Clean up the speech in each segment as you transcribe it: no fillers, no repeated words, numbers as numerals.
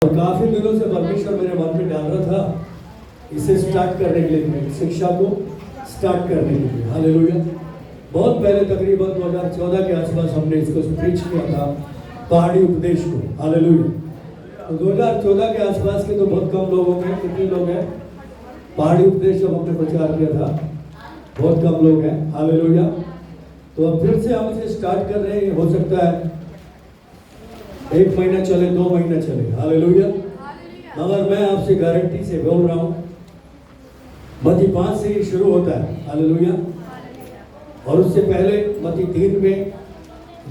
और काफी दिनों से परमेश्वर मेरे मन में डाल रहा था इसे स्टार्ट करने के लिए, शिक्षा को स्टार्ट करने के लिए। हालेलुया। बहुत पहले तकरीबन 2014 के आसपास हमने इसको प्रीच किया था, पहाड़ी उपदेश को। हालेलुया। तो 2014 के आसपास के तो बहुत कम लोग होंगे। कितने लोग हैं? पहाड़ी उपदेश जब हमने प्रचार किया था बहुत कम लोग हैं। हालेलुया। तो अब फिर से हम इसे स्टार्ट कर रहे हैं। हो सकता है 1 महीना चले, 2 महीना चले। हालेलुया। मगर मैं आपसे गारंटी से बोल रहा हूँ, मत्ती 5 से ही शुरू होता है। हालेलुया। और उससे पहले मत्ती 3 में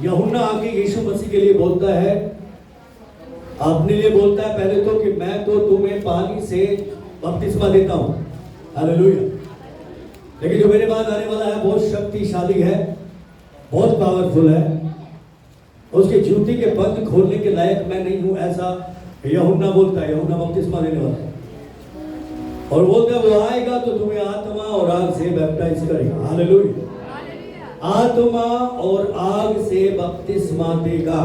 यूहन्ना आके यीशु मसीह के लिए बोलता है, अपने लिए बोलता है पहले तो कि मैं तो तुम्हें पानी से बपतिस्मा देता हूँ। हालेलुया। लेकिन जो मेरे बाद आने वाला है बहुत शक्तिशाली है, बहुत पावरफुल है। उसके जूते के बंद खोलने के लायक मैं नहीं हूं, ऐसा यूहन्ना बोलता है। यूहन्ना बपतिस्मा देने वाला है और बोलता है वो आएगा तो तुम्हें आत्मा और आग से बैप्टाइज करेगा। हालेलुया। आत्मा और आग से बपतिस्मा देगा।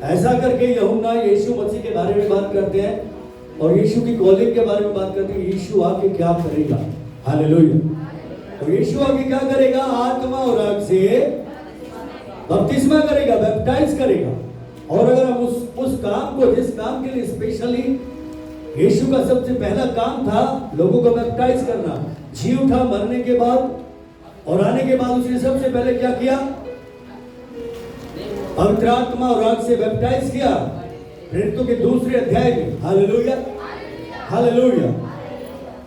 ऐसा करके यूहन्ना यीशु मसीह के बारे में बात करते हैं और यीशु की कॉलिंग के बारे में बात करते हैं। यीशु आके क्या करेगा? हालेलुया। तो यीशु आके क्या करेगा? आत्मा और आग से बपतिस्मा करेगा, बैप्टाइज करेगा। और अगर हम उस काम को, जिस काम के लिए स्पेशली यीशु का सबसे पहला काम था लोगों को बैप्टाइज करना, जी उठा मरने के बाद और आने के बाद उसने सबसे पहले क्या किया? पवित्र आत्मा और आग से बैप्टाइज किया। प्रेरितों के 2 अध्याय में। हालेलुया। हालेलुया।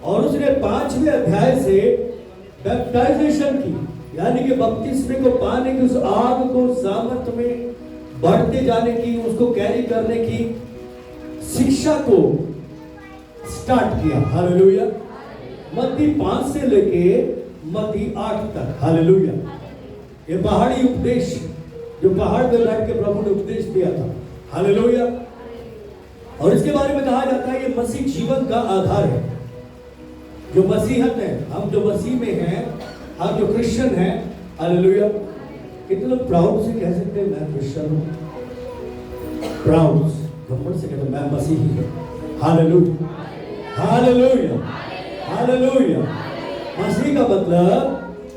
और उसने 5वें अध्याय से बैप्टाइजेशन की, यानी कि बपतिस्मे को पाने की, उस आग को सामर्थ में बढ़ते जाने की, उसको कैरी करने की शिक्षा को स्टार्ट किया। हालेलुया। मत्ती 5 से लेके मत्ती 8 तक। हालेलुया। ये पहाड़ी उपदेश जो पहाड़ पे बैठ के प्रभु ने उपदेश दिया था। हालेलुया। और इसके बारे में कहा जाता है ये मसीह जीवन का आधार है। जो मसीहत है, हम जो मसीह में हैं, आप जो क्रिश्चियन हैं। हालेलुया। कितने लोग प्राउड से कह सकते हैं मैं क्रिश्चियन हूं? प्राउड घमंड से कहते हैं मैं मसीही हूं। हालेलुया। हालेलुया। हालेलुया। मसीह का मतलब,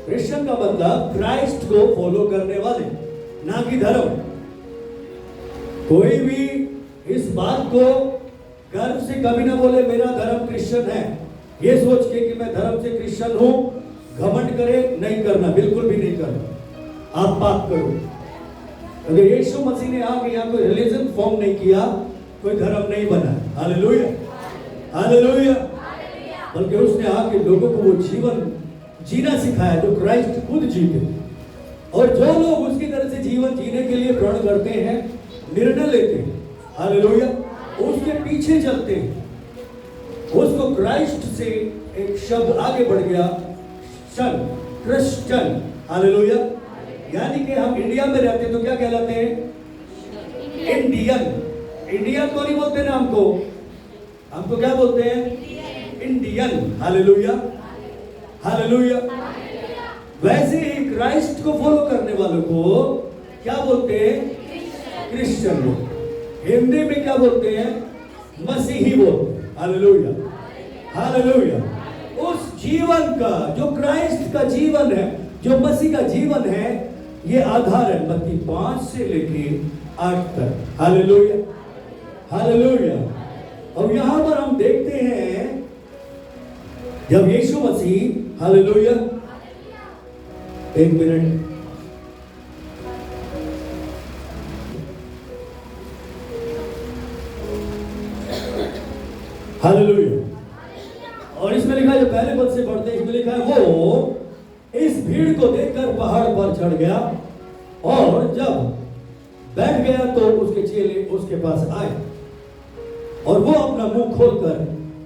क्रिश्चियन का मतलब क्राइस्ट को फॉलो करने वाले, ना कि धर्म। कोई भी इस बात को गर्व से कभी ना बोले मेरा धर्म क्रिश्चियन है, ये सोच के कि मैं धर्म से क्रिश्चियन हूं, घमंड करे, नहीं करना, बिल्कुल भी नहीं करना। आप पाप करो। अगर यीशु मसीह ने आके यहाँ कोई रिलीजन फॉर्म नहीं किया, कोई धर्म नहीं बना। हालेलुया। हालेलुया। बल्कि उसने आके लोगों को वो जीवन जीना सिखाया जो क्राइस्ट खुद जीते। और जो लोग उसकी तरह से जीवन जीने के लिए प्रण करते हैं, निर्णय लेते हैं, हालेलुया, उसके पीछे चलते हैं, उसको क्राइस्ट से एक शब्द आगे बढ़ गया, क्रिश्चियन। हालेलुया। यानी कि हम इंडिया में रहते तो क्या कहलाते हैं? इंडियन। इंडियन को नहीं बोलते ना हमको क्या बोलते हैं? इंडियन। हालेलुया। हालेलुया। वैसे ही क्राइस्ट को फॉलो करने वालों को क्या बोलते हैं? क्रिश्चियन लोग। हिंदी में क्या बोलते हैं? मसीही बोलते हैं। हालेलुया। हालेलुया। उस जीवन का जो क्राइस्ट का जीवन है, जो मसीह का जीवन है, ये आधार है मत्ती 5 से लेके 8 तक। हालेलुया। हालेलुया। और यहां पर हम देखते हैं जब यीशु मसीह, हालेलुया, 1 मिनट, हालेलुया। और इसमें लिखा है, जो पहले पद से पढ़ते हैं, इसमें लिखा है वो इस भीड़ को देखकर पहाड़ पर चढ़ गया और जब बैठ गया तो उसके चेले उसके पास आए और वो अपना मुंह खोलकर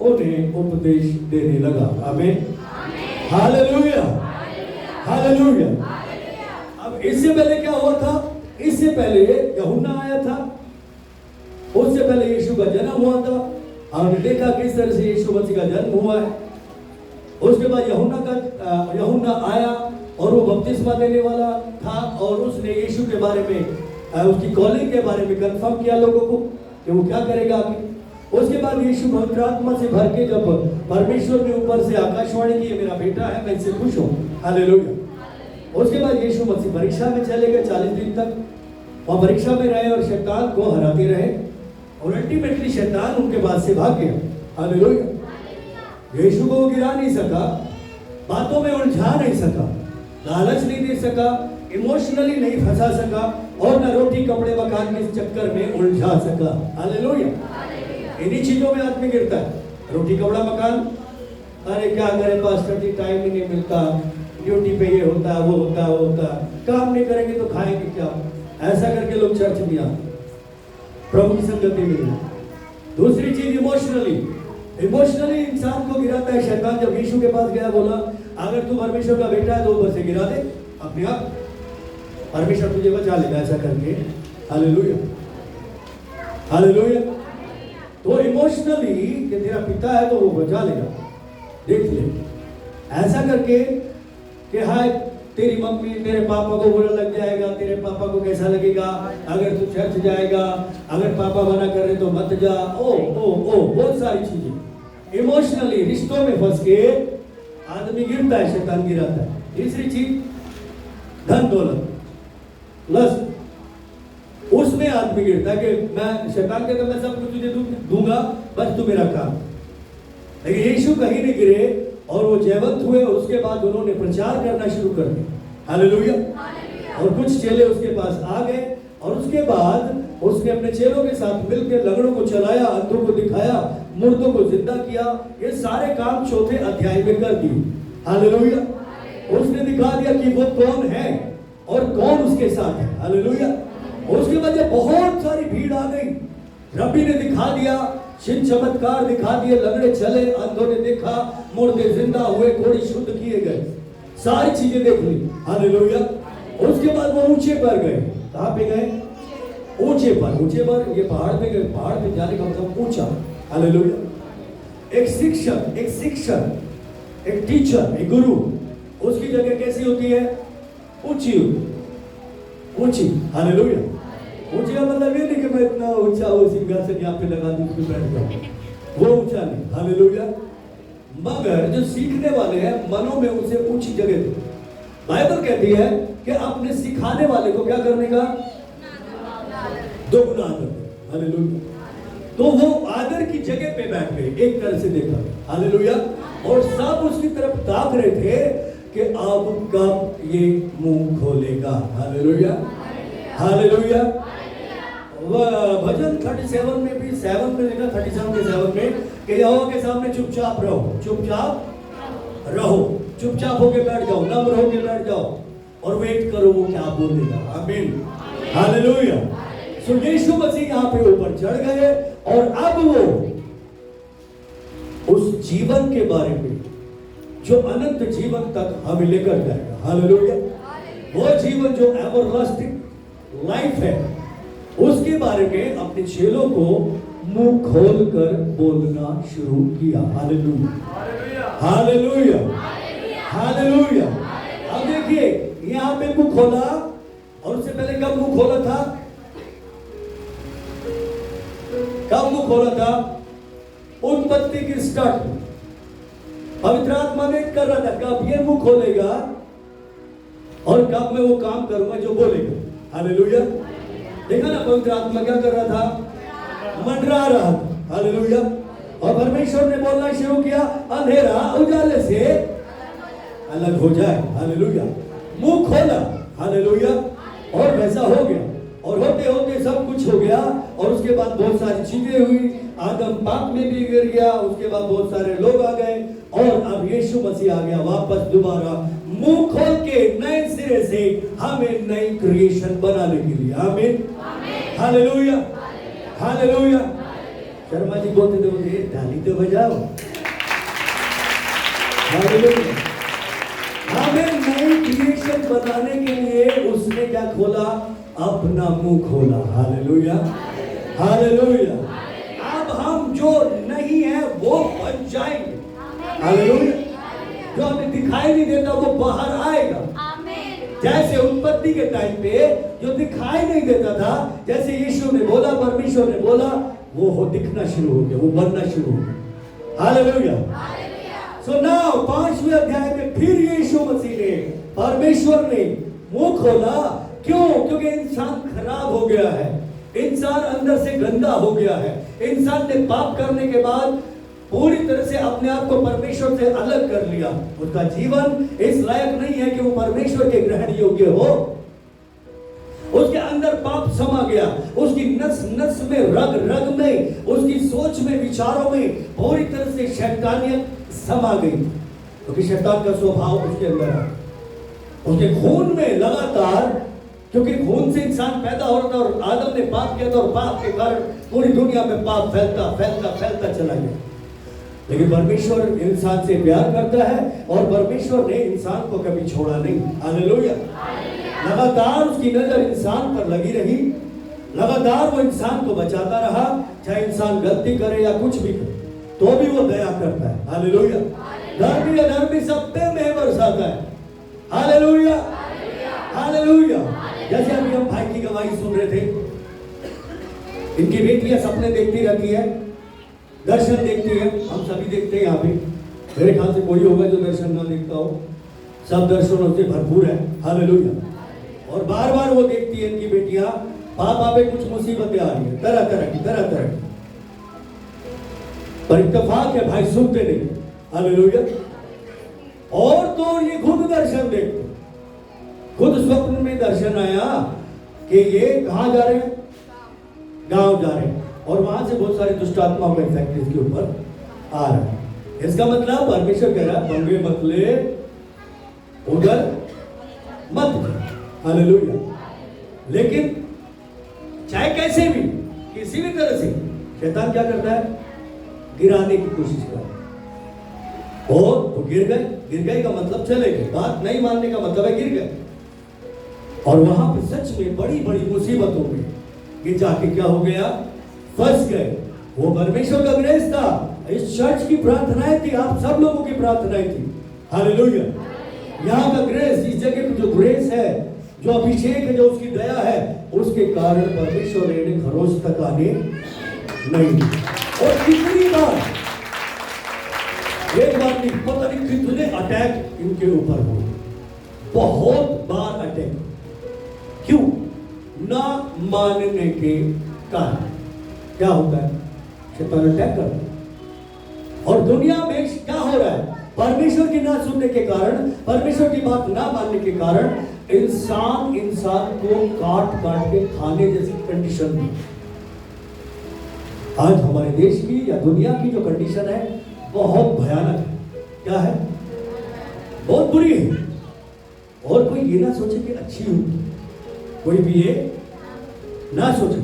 उन्हें उपदेश देने लगा। आमीन। हालेलुया। हालेलुया। अब इससे पहले क्या हुआ था? इससे पहले यूहन्ना आया था, उससे पहले यीशु का जन्म हुआ था। हमने देखा किस तरह से यीशु मसीह का जन्म हुआ है। उसके बाद यूहन्ना आया और वो बपतिस्मा देने वाला था और उसने यीशु के बारे में, उसकी कॉलिंग के बारे में कंफर्म किया लोगों को कि वो क्या करेगा आगे। उसके बाद यीशु पवित्र आत्मा से भर के जब परमेश्वर ने ऊपर से आकाशवाणी की, मेरा बेटा है, मैं इससे खुश हूँ, हालेलुया। उसके बाद यीशु मसीह परीक्षा में चले गए 40 दिन तक, वहाँ परीक्षा में रहे और शैतान को हराते रहे और अल्टीमेटली शैतान उनके पास से भाग गया, हालेलुया। यीशु को वो गिरा नहीं सका, बातों में उलझा नहीं सका, लालच नहीं दे सका, इमोशनली नहीं फंसा सका और न रोटी कपड़े मकान के चक्कर में उलझा सका, हालेलुया। इन्हीं चीजों में आदमी गिरता है, रोटी कपड़ा मकान, अरे क्या करे पास्टर जी, टाइम ही नहीं मिलता, ड्यूटी पे ये होता है, वो होता है, वो होता है, काम नहीं करेंगे तो खाएंगे क्या, ऐसा करके लोग चर्च में आते, प्रभु की संगति में। दूसरी चीज इमोशनली इंसान को गिराता है शैतान। जब यीशु के पास गया, बोला अगर तू परमेश्वर का बेटा है तो ऊपर से गिरा दे अपने आप, परमेश्वर तुझे बचा लेगा, ऐसा करके, हालेलुया, हालेलुया। तो इमोशनली कि तेरा पिता है तो वो बचा लेगा, देख ले, ऐसा करके कि हाय तेरी मम्मी तेरे पापा को बुरा लग जाएगा, तेरे पापा को कैसा लगेगा अगर तू चर्च जाएगा, अगर पापा मना कर रहे तो मत जा, ओ ओ ओ, बहुत सारी चीजें इमोशनली रिश्तों में फंस के आदमी गिरता है, शैतान गिराता है। तीसरी चीज धन दौलत, लस्ट, उसमें आदमी गिरता है कि मैं, शैतान कहता मैं सब कुछ तुझे दूंगा, बस तू मेरा काम। लेकिन यीशु कहीं नहीं गिरे और वो जयवंत हुए और उसके बाद उन्होंने प्रचार करना शुरू कर दिया, हालेलुया। और कुछ चेले उसके पास आ गए और उसके बाद उसने अपने चेलों के साथ मिलकर लंगड़ों को चलाया, अंधों को दिखाया, मुर्दों को जिंदा किया, ये सारे काम चौथे अध्याय में कर दिए, हालेलुया। उसने दिखा दिया कि वो कौन है और कौन उसके साथ है, हालेलुया। उसके बाद जब बहुत सारी भीड़ आ गई, रब्बी ने दिखा दिया, चिन्ह चमत्कार दिखा दिए, लंगड़े चले, अंधों ने देखा, मुर्दे जिंदा हुए, घोड़े शुद्ध किए गए, सारी चीजें देख ली, हालेलुया। उसके बाद वो ऊंचे पर गए, कहां पे गए? ऊंचे पर, ये पहाड़ पे गए, पहाड़ पे जाने का मतलब ऊंचा, हालेलुया। एक शिक्षक, एक टीचर, एक गुरु, उसकी जगह कैसी होती है? ऊंची, हालेलुया। ऊंची का मतलब ये नहीं कि मैं इतना ऊंचा वो सिंहासन यहाँ पे लगा दूं उसमें बैठ जाऊं, वो ऊंचा नहीं, हालेलुया। मगर जो सीखने वाले हैं मनों में उसे ऊंची जगह दे। बाइबल कहती है कि अपने सिखाने वाले को क्या करने का? दोगुना आदर, हालेलुया। तो वो आदर की जगह पे बैठ गए, एक तरह से देखा, हालेलुया। और सब उसकी तरफ ताक रहे थे कि अब कब ये मुंह खोलेगा, हालेलुया, हालेलुया। भजन 37 में भी 7 में लिखा, 37 के 7 में कि यहोवा के सामने चुपचाप रहो, चुपचाप होके बैठ जाओ, नम्र होके बैठ जाओ और वेट करो वो क्या बोलेगा, आमीन, हालेलुया। सो यीशु मसीह यहाँ पे ऊपर चढ़ गए और अब वो उस जीवन के बारे में जो अनंत जीवन तक हमें लेकर जाएगा, हालेलुया। वो जीवन जो एवरलास्टिंग लाइफ है, उसके बारे में अपने चेलों को मुंह खोलकर बोलना शुरू किया, हालेलुया, हालेलुया, हालेलुया। अब देखिए यहाँ पे मुंह खोला, और उससे पहले कब मुंह खोला था? कब मुंह खोला था? उत्पत्ति की स्टार्ट, पवित्र आत्मा वेट कर रहा था कब ये मुंह खोलेगा और कब मैं वो काम करूंगा जो बोलेगा, हालेलुया। देखा ना पवित्र आत्मा क्या कर रहा था? मंडरा रहा था, हालेलुया। और परमेश्वर ने बोलना शुरू किया, अंधेरा उजाले से अलग हो जाए, हालेलुया। मुंह खोला, हालेलुया, और वैसा हो गया। और होते होते सब कुछ हो गया और उसके बाद बहुत सारी चीजें हुई। आदम पाप में भी गिर गया, उसके बाद बहुत सारे लोग आ गए और अब यीशु मसीह आ गया वापस दोबारा मुंह खोल के नए सिरे से हमें नई क्रिएशन बनाने के लिए, आमीन, हालेलुया, हालेलुया। शर्मा जी बोलते थे मुझे ताली तो बजाओ, हालेलुया। हमें नई क्रिएशन बनाने के लिए उसने क्या खोला? अपना मुंह खोला, हालेलुया, हालेलुया। अब हम जो नहीं है वो बन जाएंगे, हालेलुया। जो हमें दिखाई नहीं देता वो बाहर आएगा। जैसे उत्पत्ति के टाइम पे जो दिखाई नहीं देता था, जैसे यीशु ने बोला, परमेश्वर ने बोला वो हो दिखना शुरू हो गया, वो बनना शुरू हो गया। हालेलुया। सो नाउ 5वें अध्याय में फिर यीशु मसीह ने, परमेश्वर ने मुंह खोला। क्यों? क्योंकि इंसान खराब हो गया है, इंसान अंदर से गंदा हो गया है। इंसान ने पाप करने के बाद पूरी तरह से अपने आप को परमेश्वर से अलग कर लिया। उसका जीवन इस लायक नहीं है कि वो परमेश्वर के ग्रहण योग्य हो। उसके अंदर पाप समा गया, उसकी नस नस में, रग रग में, उसकी सोच में, विचारों में पूरी तरह से शैतानियत समा गई। क्योंकि शैतान का स्वभाव उसके अंदर है, उसके खून में लगातार। क्योंकि खून से इंसान पैदा हो रहा था और आदम ने पाप किया था और पाप के कारण पूरी दुनिया में पाप फैलता फैलता फैलता चला गया। लेकिन परमेश्वर इंसान से प्यार करता है और परमेश्वर ने इंसान को कभी छोड़ा नहीं। हालेलुया। लगातार उसकी नजर इंसान पर लगी रही, लगातार वो इंसान को बचाता रहा। चाहे इंसान गलती करे या कुछ भी करे, तो भी वो दया करता है। हालेलुया। धर्मी अधर्मी सब पे मेह बरसाता है। Hallelujah, hallelujah. जैसे अभी हम भाई की गवाही सुन रहे थे, इनकी बेटियां सपने देखती रहती है, दर्शन देखती है। हम सभी देखते हैं यहाँ पे, मेरे ख्याल से कोई होगा जो दर्शन ना देखता हो। सब दर्शनों से भरपूर है। हालेलुया। और बार बार वो देखती है इनकी बेटियां, पापा पे कुछ मुसीबतें आ रही है, तरह तरह की, तरह तरह की। पर इत्तेफाक है, भाई सुनते नहीं। हालेलुया। और तो ये खुद दर्शन देखते, खुद स्वप्न में दर्शन आया कि ये कहां जा रहे हैं, गांव जा रहे हैं, और वहां से बहुत सारे दुष्ट आत्माओं का इफेक्ट इसके ऊपर आ रहा है। इसका मतलब परमेश्वर कह रहा है, बंगे मत ले, उधर मत जा। हालेलुया। लेकिन चाहे कैसे भी, किसी भी तरह से शैतान क्या करता है, गिराने की कोशिश करता है। और वो गिर गए, गिर गए का मतलब चले गए, बात नहीं मानने का मतलब है गिर गए। और वहां पे सच में बड़ी बड़ी मुसीबतों में ये जाके क्या हो गया, फंस गए। वो परमेश्वर का ग्रेस था, इस चर्च की प्रार्थनाएं थी, आप सब लोगों की प्रार्थनाएं थी। हालेलुया। यहाँ का ग्रेस, इस जगह पे जो ग्रेस है, जो अभिषेक है, जो उसकी दया है, उसके कारण परमेश्वर ने खरोच तक आने नहीं दी। और कितनी बार, एक बार नहीं, पता नहीं कितने अटैक इनके ऊपर हुए, बहुत बार अटैक। क्यों? ना मानने के कारण। क्या होता है, शैतान अटैक करता है। और दुनिया में क्या हो रहा है, परमेश्वर की ना सुनने के कारण, परमेश्वर की बात ना मानने के कारण इंसान को काट काट के खाने जैसी कंडीशन में। आज हमारे देश की या दुनिया की जो कंडीशन है बहुत भयानक है। क्या है? बहुत बुरी है। और कोई ये ना सोचे कि अच्छी होगी, कोई भी ये ना सोचे।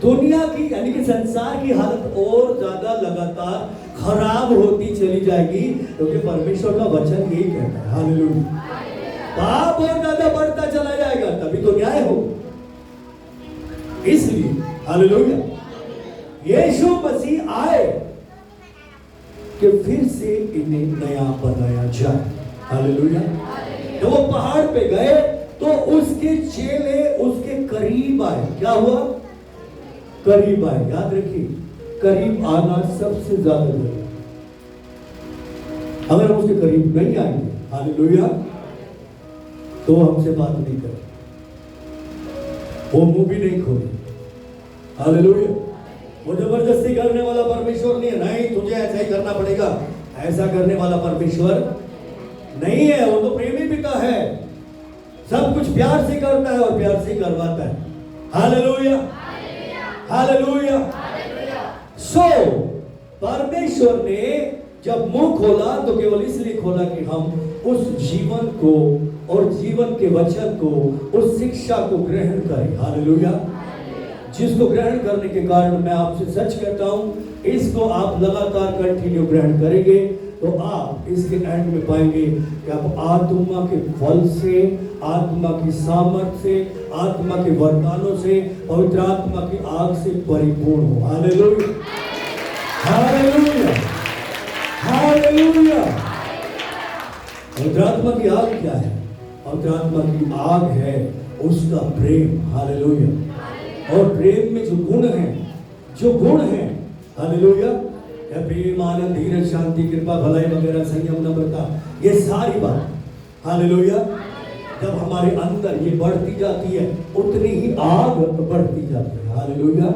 दुनिया की यानी कि संसार की हालत और ज्यादा लगातार खराब होती चली जाएगी, क्योंकि परमेश्वर का वचन यही कहता है। हालेलुया। पाप और ज्यादा बढ़ता चला जाएगा, तभी तो न्याय हो। इसलिए हालेलुया, यीशु मसीह आए कि फिर से इन्हें नया बनाया जाए। हालेलुया। जब वो पहाड़ पे गए तो उसके चेले उसके करीब आए। क्या हुआ? करीब आए। याद रखिए, करीब आना सबसे ज्यादा जरूरी। अगर हम उसके करीब नहीं आएंगे, हालेलुया, तो हमसे बात नहीं करें, वो मुंह भी नहीं खोले। हालेलुया। वो जबरदस्ती करने वाला परमेश्वर नहीं है। नहीं, तुझे ऐसा ही करना पड़ेगा, ऐसा करने वाला परमेश्वर नहीं है। वो तो प्रेमी पिता है, सब कुछ प्यार से करता है और प्यार से करवाता है। Hallelujah, hallelujah. सो परमेश्वर ने जब मुंह खोला तो केवल इसलिए खोला कि हम उस जीवन को और जीवन के वचन को, उस शिक्षा को ग्रहण करें। हालेलुया। जिसको ग्रहण करने के कारण मैं आपसे सच कहता हूं, इसको आप लगातार कंटिन्यू ग्रहण करेंगे तो आप इसके एंड में पाएंगे कि आप आत्मा के फल से, आत्मा की सामर्थ से, आत्मा के वरदानों से, पवित्र आत्मा की आग से परिपूर्ण हो। Hallelujah, hallelujah, hallelujah. पवित्र आत्मा की आग क्या है? पवित्र आत्मा की आग है उसका प्रेम। हालेलुया। और प्रेम में जो गुण है जो गुण हैं, हालेलुया, प्रेम, आनंद, धीरज, शांति, कृपा, भलाई वगैरह, संयम, नम्रता, ये सारी बात, हालेलुया, जब हमारे अंदर ये बढ़ती जाती है उतनी ही आग बढ़ती जाती है, हालेलुया।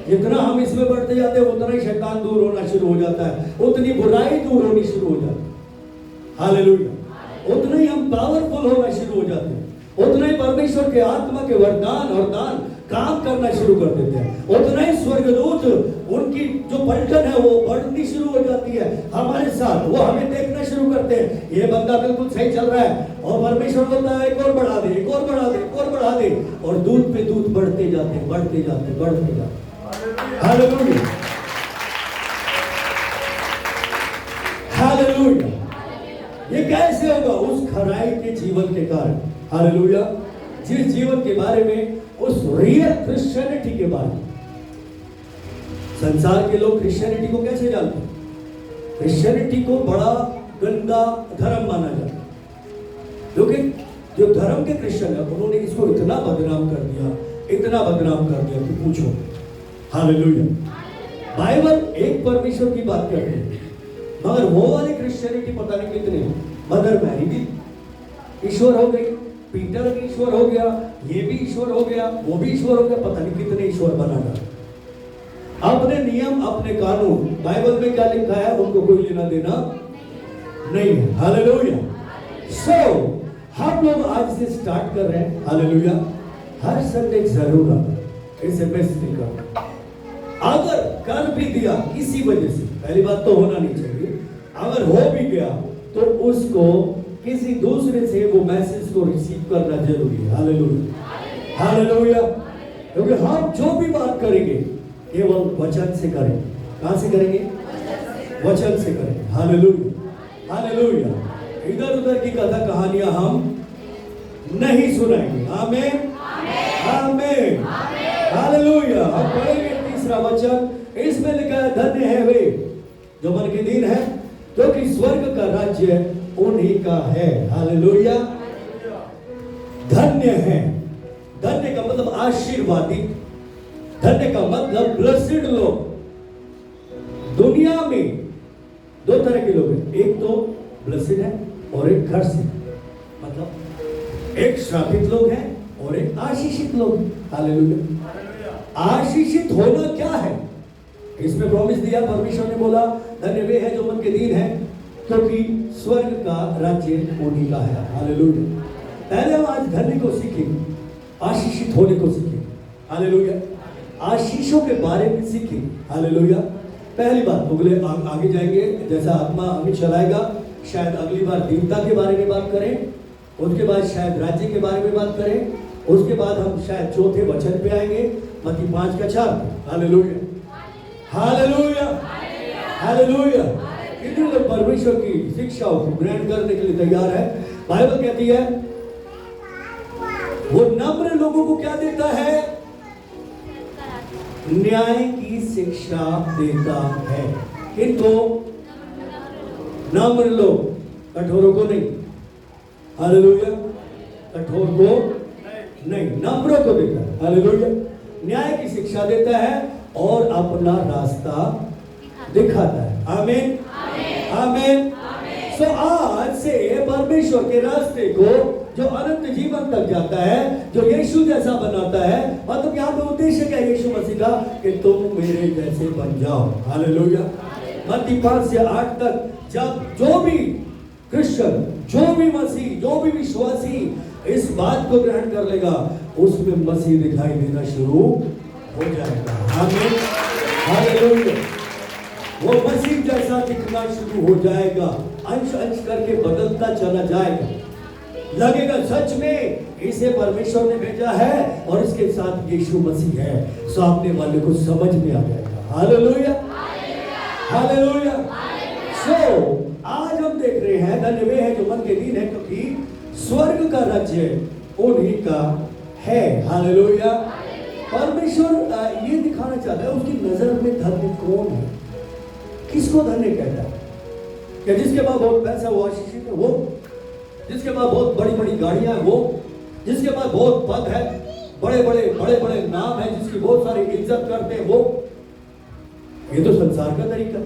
जितना हम इसमें बढ़ते जाते हैं उतना ही शैतान दूर होना शुरू हो जाता है, उतनी बुराई दूर होनी शुरू हो जाती है, हालेलुया। उतना ही हम पावरफुल होना शुरू हो जाते हैं, उतना ही परमेश्वर के आत्मा के वरदान और दान काम करना शुरू कर देते हैं, उतना ही स्वर्गदूत उनकी जो पलटन है वो बढ़नी शुरू हो जाती है हमारे साथ। वो हमें देखना शुरू करते हैं, ये बंदा बिल्कुल सही चल रहा है, और परमेश्वर बोलता है एक और बढ़ा दे, एक और बढ़ा दे, एक और बढ़ा दे, और दूध पे दूध बढ़ते जाते, बढ़ते जाते, बढ़ते जाते। Hallelujah, hallelujah. ये कैसे होगा? उस खराई के जीवन के कारण, हालेलुया, जिस जीवन के बारे में, उस रियल क्रिश्चियनिटी के बारे में। संसार के लोग क्रिश्चियनिटी को कैसे जानते हैं? क्रिश्चियनिटी को बड़ा गंदा धर्म माना जाता है, लेकिन जो धर्म के क्रिश्चियन है उन्होंने इसको इतना बदनाम कर दिया, इतना बदनाम कर दिया कि पूछो। हालेलुया। बाइबल एक परमेश्वर की बात करती है, मगर वो वाली क्रिश्चियनिटी पता नहीं कितने, मदर मैरी भी ईश्वर हो गई, पीटर भी ईश्वर हो गया, ये भी ईश्वर हो गया, वो भी ईश्वर हो गया, पता नहीं कितने ईश्वर बना डाला। अपने नियम, अपने कानून, बाइबल में क्या लिखा है उनको कोई लेना देना नहीं है, हालेलुया। सो हम लोग आज से स्टार्ट कर रहे हैं, हालेलुया, हर संडे जरूर आना, इसे मिस नहीं करना। अगर कर भी दिया किसी वजह से, पहली बात तो होना नहीं चाहिए, अगर हो भी गया तो उसको किसी दूसरे से वो मैसेज को रिसीव करना जरूरी है, हालेलुया, हालेलुया। क्योंकि हम जो भी बात करेंगे केवल वचन से करें। कहां से करेंगे? वचन से करेंगे, हालेलुया, हालेलुया। इधर उधर की कथा कहानियां हम नहीं सुनाएंगे, आमीन, आमीन, हालेलुया। अब पढ़ेंगे तीसरा वचन, इसमें लिखा है धन्य है वे जो मन के दीन है, क्योंकि स्वर्ग का राज्य उन्हीं का है, हालेलुया। धन्य है, धन्य का मतलब आशीर्वादित, धन्य का मतलब ब्लेस्ड लोग। दुनिया में दो तरह के लोग हैं, एक तो ब्लेस्ड है और एक कर्सित, मतलब एक श्रापित लोग हैं और एक आशीषित लोग, हालेलुया। आशीषित होना क्या है? इसमें प्रॉमिस दिया, परमेश्वर ने बोला धन्य वे हैं जो मन के दीन है, क्योंकि स्वर्ग का राज्य उन्हीं का है, हालेलुया। पहले हम आज धन्य को सीखेंगे, आशीषित होने को सीखेंगे, हालेलुया, आशीषों के बारे में सीखेंगे, हालेलुया। पहली बात, अगले आगे जाएंगे जैसा आत्मा हमें चलाएगा, शायद अगली बार दीनता के बारे में बात करें, उसके बाद शायद राज्य के बारे में बात करें, उसके बाद हम शायद चौथे वचन पे आएंगे, मत्ती 5:4, हालेलुया, हालेलुया, हालेलुया। कितने लोग परमेश्वर की शिक्षाओं को ग्रहण करने के लिए तैयार है? बाइबल कहती है वो नम्र लोगों को क्या देता है? न्याय की शिक्षा देता है। किनको? नम्र लोग, कठोरों को नहीं, हालेलुया, कठोर को नहीं, नम्रों को देता है, हालेलुया। न्याय की शिक्षा देता है और अपना रास्ता दिखाता है, आमीन, आमीन। सो आज से परमेश्वर के रास्ते को जो अनंत जीवन तक जाता है, जो यीशु जैसा बनाता है, मतलब यहाँ पे उद्देश्य क्या है यीशु मसीह का? कि तुम मेरे जैसे बन जाओ, हालेलुया। मत्ती 5 से 8 तक जब जो भी क्रिश्चियन, जो भी मसीह, जो भी विश्वासी इस बात को ग्रहण कर लेगा, उसमें मसीह दिखाई देना शुरू हो जाएगा, आमीन, हालेलुया। वो मसीह जैसा दिखना शुरू हो जाएगा, अंश अंश करके बदलता चला जाएगा, लगेगा सच में इसे परमेश्वर ने भेजा है और इसके साथ यीशु मसीह है। सामने वाले को समझ में आ जाएगा, हालेलुया, हालेलुया। सो आज हम देख रहे हैं धन्य वे हैं जो मन के दीन है, क्योंकि स्वर्ग का राज्य उन्हीं का है, हालेलुया। परमेश्वर ये दिखाना चाहता है उसकी नजर में धन्य कौन है, किसको धन्य कहता है? क्या जिसके पास बहुत पैसा वो आशीषित है? वो जिसके पास बहुत बड़ी बड़ी गाड़ियां है? वो जिसके पास बहुत पद है, बड़े बड़े नाम है, जिसकी बहुत सारी इज्जत करते हैं? वो ये तो संसार का तरीका।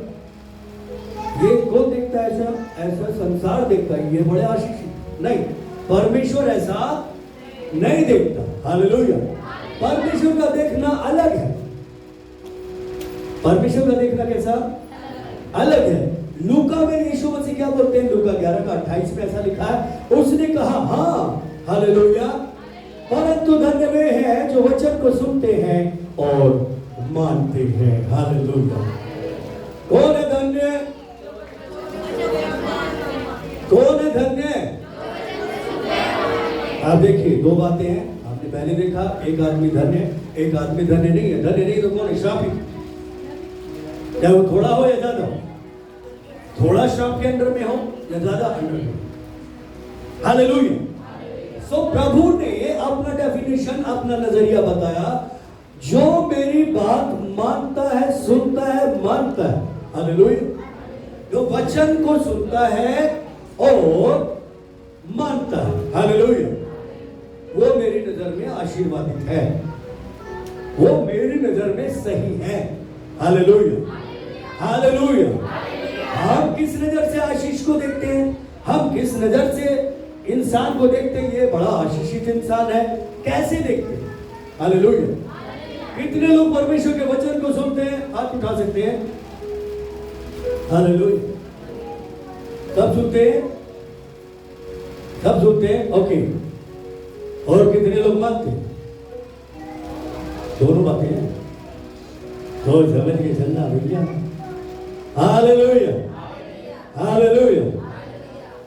ये कौन देखता है ऐसा? ऐसा संसार देखता है, ये बड़े आशीषित। नहीं, परमेश्वर ऐसा नहीं देखता। हालेलुया। परमेश्वर का देखना अलग है। परमेश्वर का देखना कैसा? अलग है। लूका में यीशु मसीह क्या बोलते हैं? लूका 11 का 28 में ऐसा लिखा है, उसने कहा हाँ, हालेलुया, परंतु धन्य वे हैं जो वचन को सुनते हैं और मानते हैं। हालेलुया। कौन है धन्य? कौन है धन्य? आप देखिए, दो बातें हैं। आपने पहले देखा, एक आदमी धन्य, एक आदमी धन्य नहीं है। धन्य नहीं तो कौन है? श्रापित। चाहे वो थोड़ा हो या ज्यादा हो, थोड़ा श्राप के अंडर में हो या ज्यादा अंडर में हो। हालेलुया। सो प्रभु ने अपना डेफिनेशन, अपना नजरिया बताया, जो मेरी बात मानता है, सुनता है, मानता है, हालेलुया, जो वचन को सुनता है और मानता है, हालेलुया, वो मेरी नजर में आशीर्वादित है, वो मेरी नजर में सही है। Hallelujah, hallelujah. हम किस नजर से आशीष को देखते हैं? हम किस नजर से इंसान को देखते हैं? ये बड़ा आशीषित इंसान है, कैसे देखते हैं? हालेलुया। कितने लोग परमेश्वर के वचन को सुनते हैं? हाथ उठा सकते हैं। हालेलुया। सब सुनते हैं? सब सुनते हैं? ओके। और कितने लोग मानते हैं? दोनों बातें हैं, तो समझ के चलना भैया। Hallelujah, hallelujah.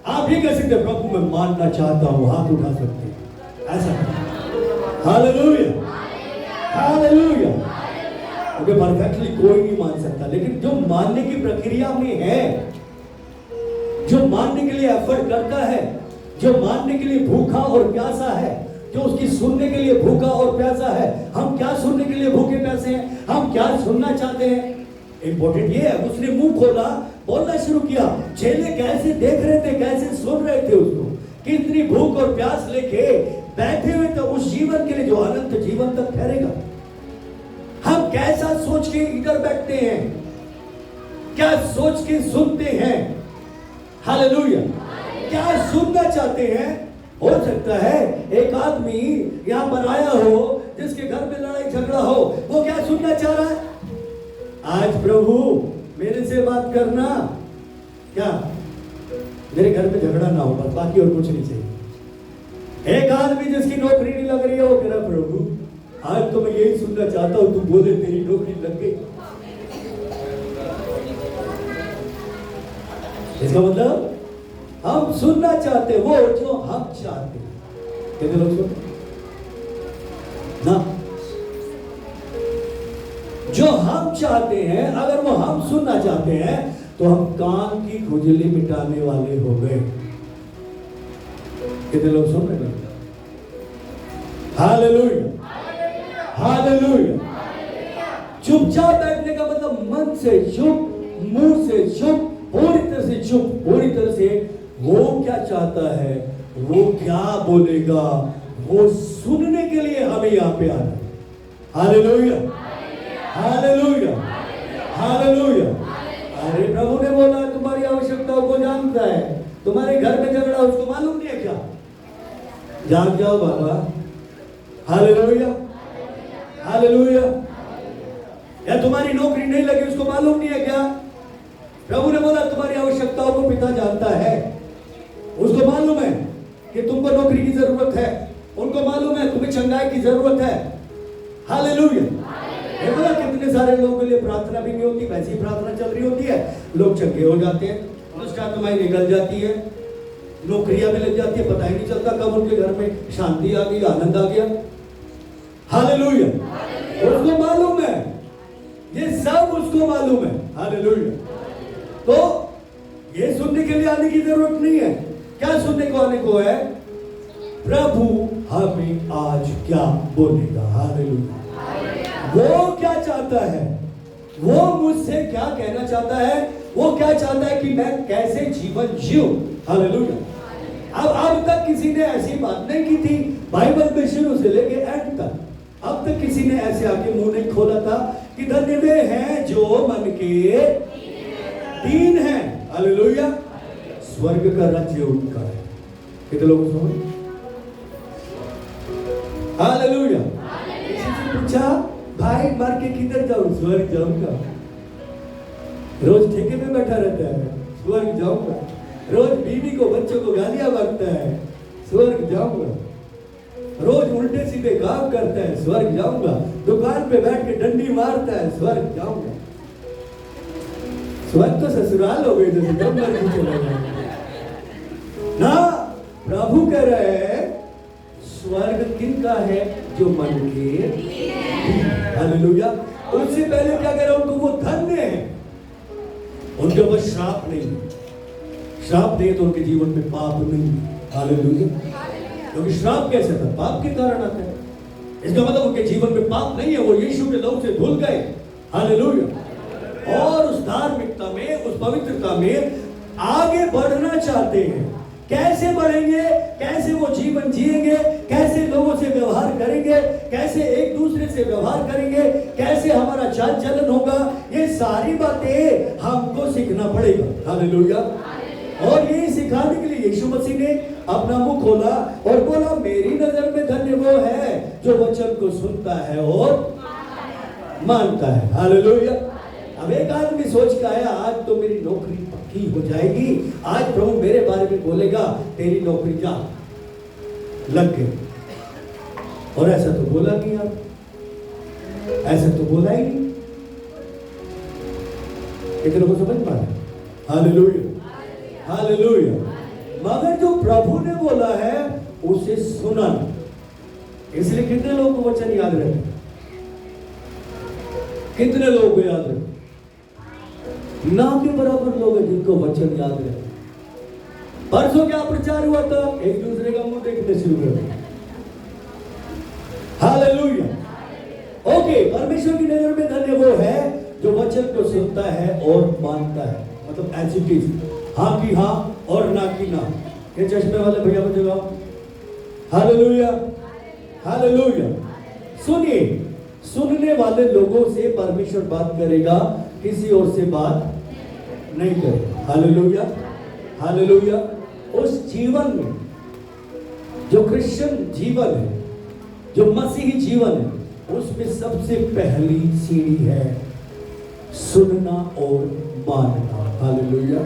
आप ये कह सकते हैं, प्रभु मैं मानना चाहता हूं, हाथ उठा सकते हैं ऐसा। Hallelujah, hallelujah. ओके, परफेक्टली कोई नहीं मान सकता, लेकिन जो मानने की प्रक्रिया में है, जो मानने के लिए एफर्ट करता है, जो मानने के लिए भूखा और प्यासा है, जो उसकी सुनने के लिए भूखा और प्यासा है। हम क्या सुनने के लिए भूखे प्यासे हैं? हम क्या सुनना चाहते हैं? इंपॉर्टेंट ये है। उसने मुंह खोला, बोलना शुरू किया। चेले कैसे देख रहे थे, कैसे सुन रहे थे उसको, कितनी भूख और प्यास लेके बैठे हुए थे उस जीवन के लिए जो अनंत जीवन तक ठहरेगा। हम कैसा सोच के इधर बैठते हैं, क्या सोच के सुनते हैं? हालेलुया। क्या सुनना चाहते हैं? हो सकता है एक आदमी यहां पर आया हो जिसके घर में लड़ाई झगड़ा हो, वो क्या सुनना चाह रहा है? आज प्रभु मेरे से बात करना, क्या मेरे घर में झगड़ा ना हो, बस, बाकी और कुछ नहीं चाहिए। एक आदमी जिसकी नौकरी नहीं लग रही है, वो कह रहा प्रभु आज तो मैं यही सुनना चाहता हूं, तू बोले तेरी नौकरी लग गई। इसका मतलब हम सुनना चाहते वो जो हम चाहते हैं। कितने लोग सुन ना? जो हम चाहते हैं, अगर वो हम सुनना चाहते हैं तो हम कान की खुजली मिटाने वाले हो गए। कितने लोग सुन रहे हैं? Hallelujah, hallelujah. चुपचाप बैठने का मतलब मन से चुप, मुंह से चुप, पूरी तरह से चुप, पूरी तरह से वो क्या चाहता है, वो क्या बोलेगा, वो सुनने के लिए हमें यहां पे आना है। Hallelujah, hallelujah, hallelujah. अरे प्रभु ने बोला तुम्हारी आवश्यकताओं को जानता है। तुम्हारे घर में झगड़ा उसको मालूम नहीं है क्या? जाग जाओ बाबा। Hallelujah, hallelujah. या तुम्हारी नौकरी नहीं लगी उसको मालूम नहीं है क्या? प्रभु ने बोला तुम्हारी आवश्यकताओं को पिता जानता है। उसको मालूम है कि तुमको नौकरी की जरूरत है, उनको मालूम है तुम्हें चंगाई की जरूरत है। हालेलुया। देखो कितने सारे लोगों के लिए प्रार्थना भी नहीं होती, वैसी प्रार्थना चल रही होती है, लोग चंगे हो जाते हैं, दुष्ट आत्माएं निकल जाती है, नौकरियां भी लग जाती है, पता ही नहीं चलता कब उनके घर में शांति आ गई, आनंद आ गया। हालेलुया। उसको मालूम है, ये सब उसको मालूम है। हालेलुया। तो ये सुनने के लिए आने की जरूरत नहीं है। क्या सुनने को आने को है? प्रभु हमें आज क्या बोलेगा। हालेलुया। वो क्या चाहता है, वो मुझसे क्या कहना चाहता है, वो क्या चाहता है कि मैं कैसे जीवन जीऊं। हालेलुया। अब तक किसी ने ऐसी बात नहीं की थी बाइबल में शुरू से लेके एंड तक। अब तक किसी ने ऐसे आके मुंह नहीं खोला था कि धन्य वे हैं जो मन के दीन हैं। हालेलुया। स्वर्ग का राज्य उनका है। कितने लोगों को समझ? हालेलुया। किसी से पूछा भाई मर के किधर जाऊं? स्वर्ग जाऊंगा। रोज ठेके में बैठा रहता है, स्वर्ग जाऊंगा। रोज बीवी को बच्चों को गालियां बकता है, स्वर्ग जाऊंगा। रोज उल्टे सीधे काम करता है, स्वर्ग जाऊंगा। दुकान पे बैठ के डंडी मारता है, स्वर्ग जाऊंगा। स्वर्ग तो ससुराल हो गई, जैसे कब मर्जी चला जाएगा ना। प्रभु कह रहे हैं स्वर्ग किनका है? जो मन के। हालेलुया। उससे पहले क्या कह रहे हैं? उनको वो धन्य है, उनके ऊपर श्राप नहीं। श्राप नहीं तो उनके जीवन में पाप नहीं। हालेलुया। क्योंकि श्राप कैसे था? पाप के कारण आता है। इसका मतलब उनके जीवन में पाप नहीं है, वो यीशु के लहू से धुल गए। हालेलुया। और उस धार्मिकता में, उस पवित्रता में आगे बढ़ना चाहते हैं। कैसे बढ़ेंगे? कैसे वो जीवन जिएंगे? कैसे लोगों से व्यवहार करेंगे? कैसे एक दूसरे से व्यवहार करेंगे? कैसे हमारा चाल चलन होगा? ये सारी बातें हमको सीखना पड़ेगा। हालेलुया। और ये सिखाने के लिए यीशु मसीह ने अपना मुंह खोला और बोला मेरी नजर में धन्य वो है जो वचन को सुनता है और मानता है। हालेलुया। अब एक आदमी सोच के आया आज तो मेरी नौकरी पक्की हो जाएगी, आज प्रभु मेरे बारे में बोलेगा तेरी नौकरी जा लग गई। और ऐसा तो बोला नहीं, आप ऐसा तो बोला ही नहीं। कितने को समझ पा रहे? हालेलुया। हालेलुया। मगर जो प्रभु ने बोला है उसे सुना। इसलिए कितने लोगों को वचन याद रहे? कितने लोगों को याद रहे? ना के बराबर लोग हैं जिनको वचन याद रहे। परसों क्या प्रचार हुआ था? एक दूसरे का मुंह देखने शुरू कर दिया। हालेलुया। ओके, परमेश्वर की नजर में धन्य वो है जो वचन को सुनता है और मानता है। मतलब एज इट इज, हाँ की हाँ और ना की ना। ये चश्मे वाले भैया को जगाओ। हालेलुया। हालेलुया। सुनिए, सुनने वाले लोगों से परमेश्वर बात करेगा, किसी और से बात नहीं करेगा। हालेलुया। हालेलुया। उस जीवन में जो क्रिश्चियन जीवन है, जो मसीही जीवन है, उसमें सबसे पहली सीढ़ी है सुनना और मानना। हालेलुया।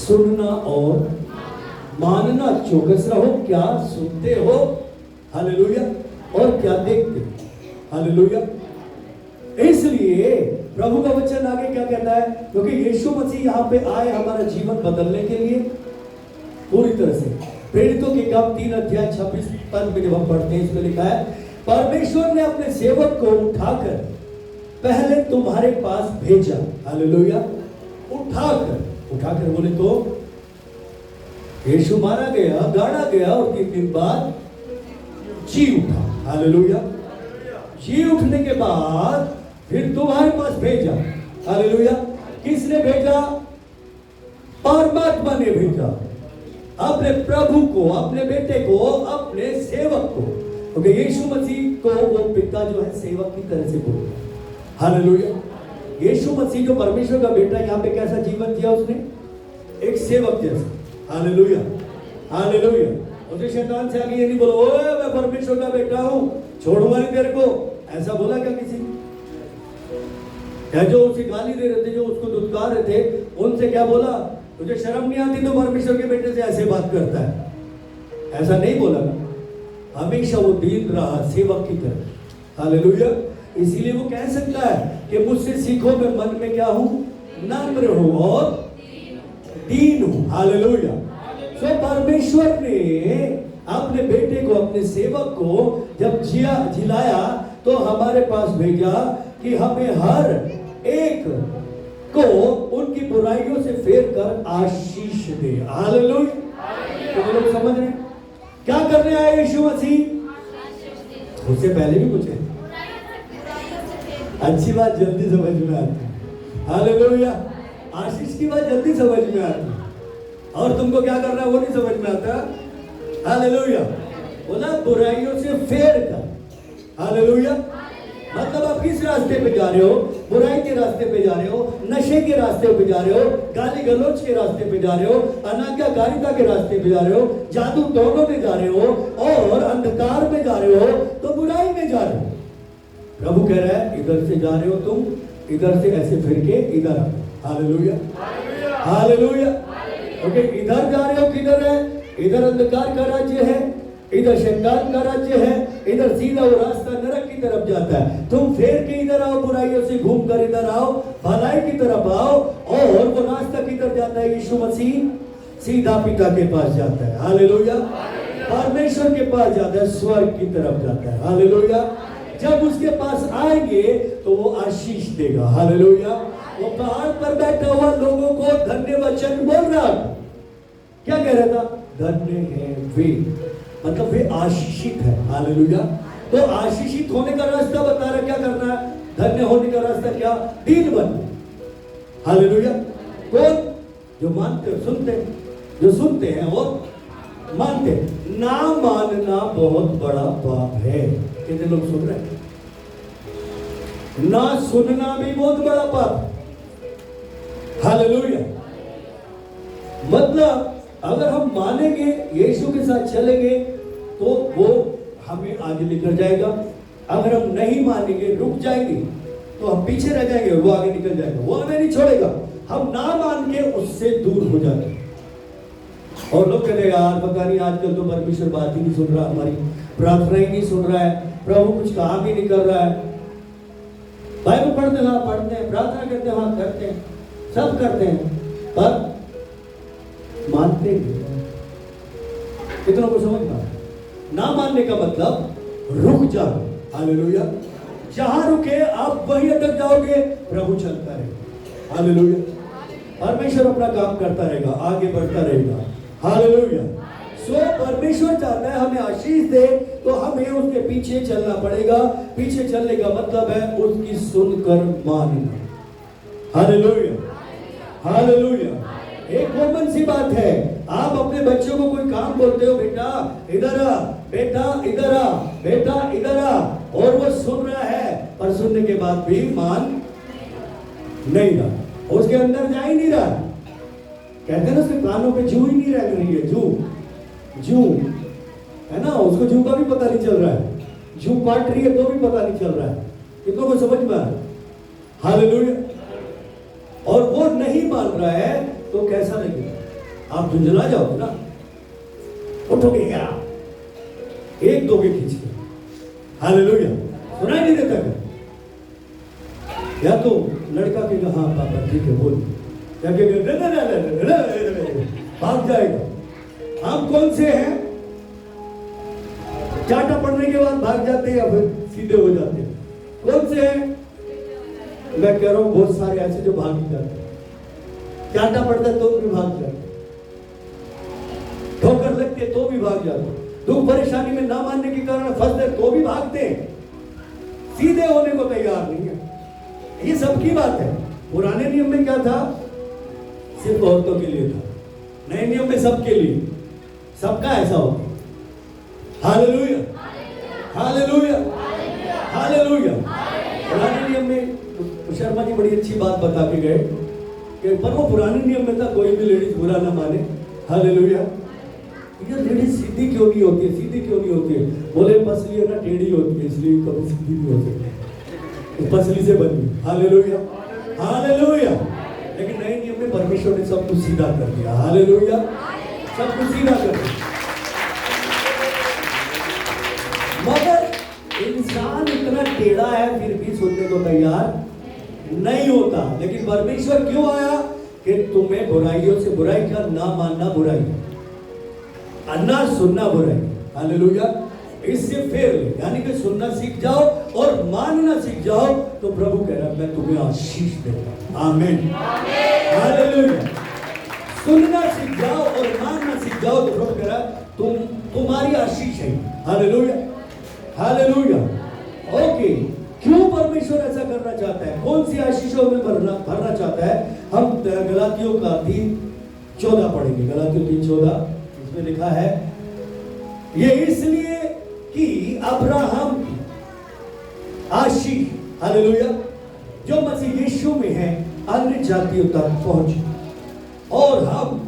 सुनना और मानना। चौकस रहो, क्या सुनते हो? हालेलुया। और क्या देखते हो? हालेलुया। इसलिए प्रभु का वचन आगे क्या कहता है? क्योंकि यीशु मसीह यहाँ पे आए हमारा जीवन बदलने के लिए पूरी तरह से। प्रेरितों के काम 3 अध्याय 26 पद में जब हम पढ़ते हैं, इसमें लिखा है परमेश्वर ने अपने सेवक को उठाकर पहले तुम्हारे पास भेजा। हालेलुया। उठाकर बोले तो यीशु मारा गया, गाड़ा गया और 3 दिन बाद जी उठा। हालेलुया। जी उठने के बाद फिर तुम्हारे पास भेजा। हालेलुया। किसने भेजा? परमात्मा ने भेजा अपने प्रभु को, अपने बेटे को, अपने सेवक को। क्योंकि यीशु मसीह को वो पिता जो है सेवक की तरह से बोलता है। हालेलुया। यीशु मसीह जो परमेश्वर का बेटा, यहाँ पे कैसा जीवन जिया उसने? एक सेवक जैसा। हालेलुया। हालेलुया। उसे शैतान से आगे ये नहीं बोला ओए मैं परमेश्वर का बेटा हूं, छोड़ूंगा नहीं तेरे को। ऐसा बोला क्या किसी ने? क्या जो उसे गाली दे रहे थे, जो उसको दुत्कार रहे थे, उनसे क्या बोला? तुझे शर्म नहीं आती तो परमेश्वर के बेटे से ऐसे बात करता है? ऐसा नहीं बोला। हमेशा वो दीन रहा, सेवक की तरह। हालेलुया। इसीलिए वो कह सकता है कि मुझसे सीखो, मैं मन में क्या हूं? नम्र हूं और दीन हूं। हालेलुया। तो परमेश्वर ने अपने बेटे को, अपने सेवक को जब जिलाया तो हमारे पास भेजा कि हमें हर एक को उनकी बुराइयों से फेर कर आशीष दे। हालेलुया। तो लोग समझ रहे हैं क्या करने आए यीशु मसीह? उससे पहले भी कुछ है। अच्छी बात जल्दी समझ में आती है। हालेलुया। आशीष की बात जल्दी समझ में आती है, और तुमको क्या करना है वो नहीं समझ में आता। हालेलुया। बोला बुराइयों से फेर कर। हालेलुया। मतलब आप किस रास्ते पे जा रहे हो? बुराई के रास्ते पे जा रहे हो, नशे के रास्ते पे जा रहे हो, गाली गलौज के रास्ते पे जा रहे हो, अनाज्ञाकारिता के रास्ते पे जा रहे हो, जादू टोनों में जा रहे हो और अंधकार में जा रहे हो, तो बुराई में जा रहे हो। प्रभु कह रहा है इधर से जा रहे हो तुम, इधर से ऐसे फिर के इधर आओ। Hallelujah, hallelujah. ओके, इधर जा रहे हो, किधर है? इधर अंधकार का राज्य है, इधर शैतान का राज्य है, इधर सीधा वो रास्ता नरक की तरफ जाता है। तुम फेर के इधर आओ, बुराइयों से घूम कर इधर आओ, भलाई की तरफ आओ, और वो रास्ता किधर जाता है? यीशु मसीह सीधा पिता के पास जाता है। हालेलुया, परमेश्वर के पास जाता है, स्वर्ग की तरफ जाता है। हालेलुया। जब उसके पास आएंगे तो वो आशीष देगा। हालेलुया। वो पहाड़ पर बैठा हुआ लोगों को धन्य वचन बोल रहा था। क्या कह रहा था? धन्य है वे, मतलब वे आशीषित है। हालेलुया। तो आशीषित होने का रास्ता बता रहा, क्या करना है? धन्य होने का रास्ता क्या? दीन बनना। हालेलुया। कौन? जो मानते सुनते, जो सुनते हैं और मानते। ना मानना बहुत बड़ा पाप है। कितने लोग सुन रहे हैं? ना सुनना भी बहुत बड़ा पाप। हालेलुया। मतलब अगर हम मानेंगे, यीशु के साथ चलेंगे, तो वो हमें आगे लेकर जाएगा। अगर हम नहीं मानेंगे, रुक जाएंगे, तो हम पीछे रह जाएंगे, वो आगे निकल जाएगा, वो हमें नहीं छोड़ेगा। हम ना मान के उससे दूर हो जाते हैं। और लोग कहते हैं यार पता नहीं आजकल तो परमेश्वर बात ही नहीं सुन रहा, हमारी प्रार्थना ही नहीं सुन रहा है, प्रभु कुछ काम ही नहीं कर रहा है। बाइबल पढ़ते हैं, पढ़ते हैं, प्रार्थना करते हैं, हाँ करते हैं, सब करते हैं, पर मानते नहीं। कितनों को समझ में? ना मानने का मतलब रुक जाओ। हालेलुया। जहां रुके आप वहीं अटक जाओगे, प्रभु चलता रहेगा। हालेलुया। परमेश्वर अपना काम करता रहेगा, आगे बढ़ता रहेगा। हालेलुया। सो परमेश्वर चाहता है हमें आशीष दे, तो हमें उसके पीछे चलना पड़ेगा। पीछे चलने का मतलब है उसकी सुनकर मानना। Hallelujah, hallelujah. एक कॉमन सी बात है, आप अपने बच्चों को कोई काम बोलते हो, बेटा इधर आ, बेटा इधर आ, बेटा इधर आ, और वो सुन रहा है, पर सुनने के बाद भी मान नहीं रहा, उसके अंदर जा ही नहीं रहा। कहते हैं ना उसके कानों पे जू ही नहीं रह रही है, जू है ना, उसको जू का भी पता नहीं चल रहा है, जू काट रही है तो भी पता नहीं चल रहा है। कितनों को समझ में आ रहा है? हालेलुया। और वो नहीं मान रहा है तो कैसा लगेगा? आप झुंझला जाओगे ना, उठोगे क्या, एक दोगे खींच के। हालेलुया। सुनाई नहीं देता क्या? या तो लड़का कहेगा हाँ पापा ठीक है बोल, या कहेगा भाग जाएगा। हम कौन से हैं? चाटा पढ़ने के बाद भाग जाते हैं या फिर सीधे हो जाते हैं? कौन से हैं? मैं कह रहा हूं बहुत सारे ऐसे जो भाग जाते हैं, चाटा पड़ता है तो भी भाग जाते, ठोकर लगते तो भी भाग जाते, दुख परेशानी में ना मानने के कारण फंसते तो भी भागते हैं, सीधे होने को तैयार नहीं है। ये सबकी बात है। पुराने नियम में क्या था? सिर्फ औरतों के लिए था, नए नियम में सबके लिए, सबका ऐसा होता। Hallelujah, hallelujah, hallelujah. पुराने नियम में शर्मा जी बड़ी अच्छी बात बता के गए कि पर वो पुराने नियम में था कोई भी लेडीज बुरा ना माने। हालेलुया। ये लेडीज सीधी क्यों नहीं होती है? सीधी क्यों नहीं होती है? बोले पसली है ना टेढ़ी होती है, इसलिए कभी सीधी नहीं हो सकती, पसली से बनी। Hallelujah, hallelujah. लेकिन नए नियम में परमेश्वर ने सब कुछ सीधा कर दिया। हालेलुया, सब कुछ सीधा कर दिया। मगर इंसान इतना टेढ़ा है फिर भी सुनने को तैयार नहीं होता। लेकिन परमेश्वर क्यों आया? कि तुम्हें बुराइयों से बुराई का ना मानना बुराई, ना सुनना बुराई। हालेलुया। इससे फिर यानी कि सुनना सीख जाओ और मानना सीख जाओ, तो प्रभु कह रहा है मैं तुम्हें आशीष दूंगा। आमीन, हालेलुया। सुनना सीख जाओ और मानना सीख जाओ, तो प्रभु कह रहा है तुम्हारी आशीष है। Hallelujah, hallelujah. ओके, क्यों परमेश्वर ऐसा करना चाहता है? कौन सी आशीषों में भरना चाहता है? हम गलातियों का 3:14 पढ़ेंगे। गलातियों 3:14, इसमें लिखा है ये इसलिए कि अब्राहम की आशीष हालेलुया। जो मसीह यीशु में है अन्य जातियों तक पहुंचे और हम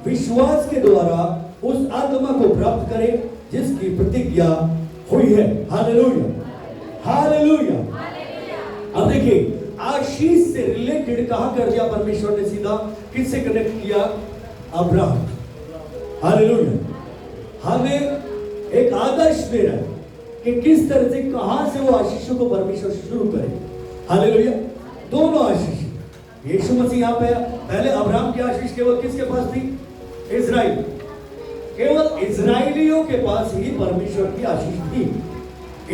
विश्वास के द्वारा उस आत्मा को प्राप्त करें जिसकी प्रतिज्ञा हुई है। Hallelujah, hallelujah. अब देखिए, आशीष से रिलेटेड कहां कर दिया परमेश्वर ने, सीधा किससे कनेक्ट किया? अब्राहम। हालेलुया। हमें एक आदर्श दे रहा है कि किस तरह से, कहां से वो आशीषों को परमेश्वर शुरू करे। हालेलुया। दोनों आशीष, यीशु मसीह यहां पे पहले अब्राहम की आशीष केवल किसके पास थी? इजराइल, केवल इजराइलियों के पास ही परमेश्वर की आशीष थी।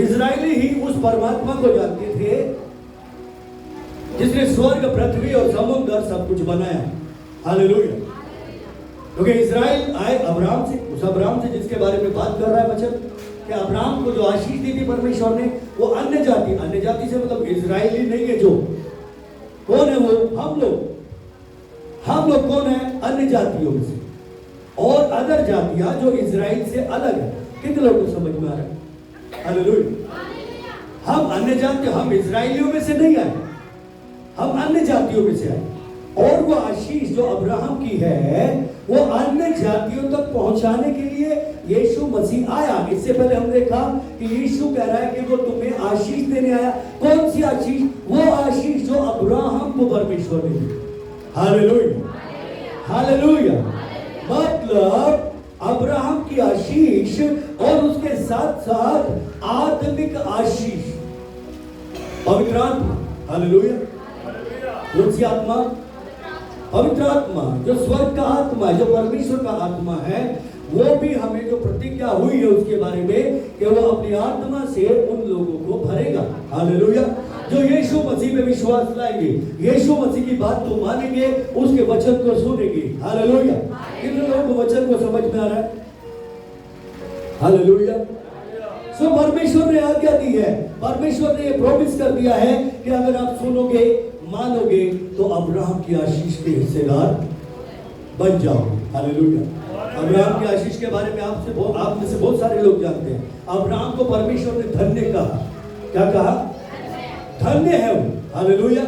इजराइली ही उस परमात्मा को जानते थे जिसने स्वर्ग, पृथ्वी और समुद्र सब कुछ बनाया। हालेलुया। क्योंकि इजराइल आए अब्राहम से, उस अब्राहम से जिसके बारे में बात कर रहा है वचन, कि अब्राहम को जो आशीष दी थी परमेश्वर ने, वो अन्य जाति से मतलब इजराइली नहीं है। जो कौन है वो? हम लोग कौन है? अन्य जातियों में से, और अदर जातियां जो इजराइल से अलग है। कितने लोगों को समझ में आ रहा है? हालेलुया। हम अन्य जाति, हम इजराइलियों में से नहीं आए, हम अन्य जातियों में से आए। और वो आशीष जो अब्राहम की है वो अन्य जातियों तक पहुंचाने के लिए यीशु मसीह आया। इससे पहले हम देखा कि यीशु कह रहा है कि वो तुम्हें आशीष देने आया। कौन सी आशीष? वो आशीष जो अब्राहम को परमेश्वर ने दी। Hallelujah, hallelujah. मतलब अब्राहम की आशीष और उसके साथ साथ आत्मिक आशीष, पवित्र आत्मा। हालेलुया। कौन सी आत्मा? पवित्र आत्मा, जो स्वर्ग का आत्मा है, जो परमेश्वर का आत्मा है। वो भी हमें जो प्रतिज्ञा हुई है उसके बारे में कि वो अपनी आत्मा से उन लोगों को भरेगा। हालेलुया। जो यीशु मसीह में विश्वास लाएंगे, यीशु मसीह की बात को मानेंगे, उसके वचन को सुनेंगे। हालेलुया। कितने लोगों को वचन को समझ में आ रहा है? हालेलुया। सो परमेश्वर ने आज्ञा दी है, परमेश्वर ने ये प्रॉमिस कर दिया है कि अगर आप सुनोगे, मानोगे, तो अब्राहम की आशीष के हिस्सेदार बन जाओगे। हालेलुया। अब्राहम की आशीष के बारे में आप में से बहुत सारे लोग जानते हैं। अब्राहम को परमेश्वर ने धन्य कहा। क्या कहा? धन्य है वो। हालेलुया।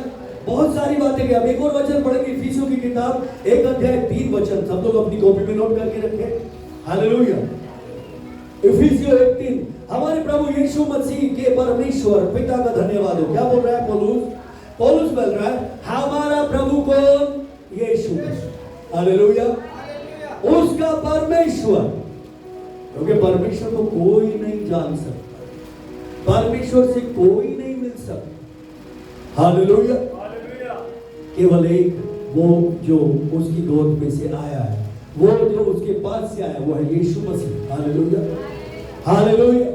बहुत सारी बातें की। अब एक और वचन पढ़ेंगे, इफिसियों की किताब 1 अध्याय 3 वचन। सब लोग अपनी कॉपी में नोट करके रखें। हालेलुया। इफिसियों 1:3। हमारे प्रभु यीशु मसीह के परमेश्वर पिता का धन्यवाद हो। क्या बोल रहा है पौलुस बोल रहा है, हमारा प्रभु कौन? यीशु मसीह। हालेलुया। उसका परमेश्वर, क्योंकि परमेश्वर को कोई नहीं जान सकता, परमेश्वर से कोई नहीं मिल सकता। हालेलुया। केवल एक, वो जो उसकी गोद में से आया है, वो जो उसके पास से आया, वो है यीशु मसीह। Hallelujah, hallelujah.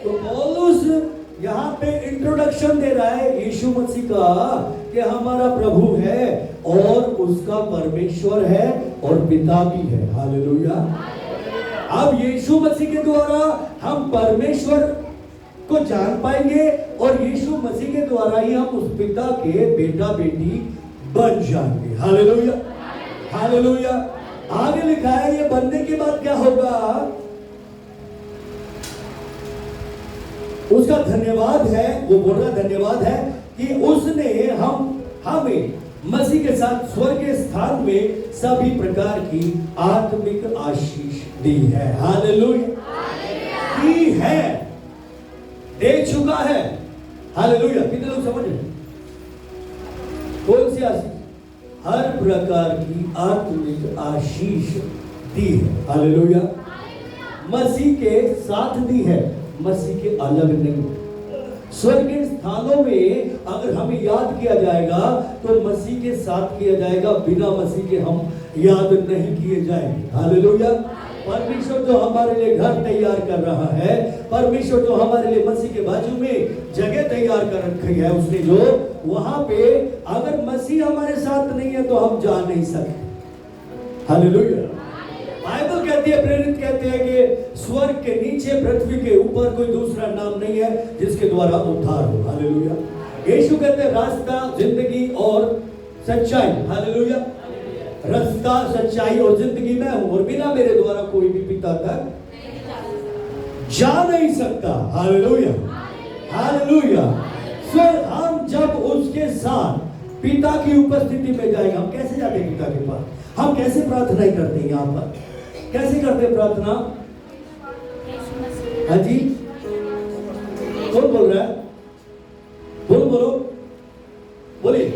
तो पौलुस यहाँ पे इंट्रोडक्शन दे रहा है यीशु मसीह का कि हमारा प्रभु है और उसका परमेश्वर है और पिता भी है। हालेलुया। अब यीशु मसीह के द्वारा हम परमेश्वर को जान पाएंगे और यीशु मसीह के द्वारा ही हम उस पिता के बेटा बेटी बन जाएंगे। Hallelujah, hallelujah. आगे लिखा है ये बनने के बाद क्या होगा? उसका धन्यवाद है, वो बोल रहा धन्यवाद है कि उसने हमें मसीह के साथ स्वर्ग के स्थान में सभी प्रकार की आत्मिक आशीष दी है। हालेलुया। दी है, दे चुका है। हालेलुया। कितने लोग समझ रहे? कौन सी आशीष? हर प्रकार की आत्मिक आशीष दी है। हालेलुया। मसीह के साथ दी है, मसीह के अलग नहीं। स्वर्गीय स्थानों में अगर हमें याद किया जाएगा तो मसीह के साथ किया जाएगा, बिना मसीह के हम याद नहीं किए जाएंगे। हालेलुया। परमेश्वर जो हमारे लिए घर तैयार कर रहा है, परमेश्वर जो हमारे लिए मसीह के बाजू में जगह तैयार कर रखी है उसने, जो वहां पे अगर मसीह हमारे साथ नहीं है तो हम जा नहीं सकते। हालेलुया। बाइबल कहती है, प्रेरित कहते हैं कि स्वर्ग के नीचे पृथ्वी के ऊपर कोई दूसरा नाम नहीं है जिसके द्वारा उद्धार हो। हालेलुया। यीशु कहते हैं रास्ता, जिंदगी और सच्चाई। हालेलुया। रास्ता, सच्चाई और जिंदगी मैं हूं और बिना मेरे द्वारा कोई भी पिता तक जा नहीं सकता। Hallelujah, hallelujah. फिर हम जब उसके साथ पिता की उपस्थिति में जाएंगे। हम कैसे जाते हैं पिता के पास? हम कैसे प्रार्थना करते हैं? यहाँ पर कैसे करते हैं प्रार्थना? हाँ जी, कौन बोल रहा है? बोलो बोलिए।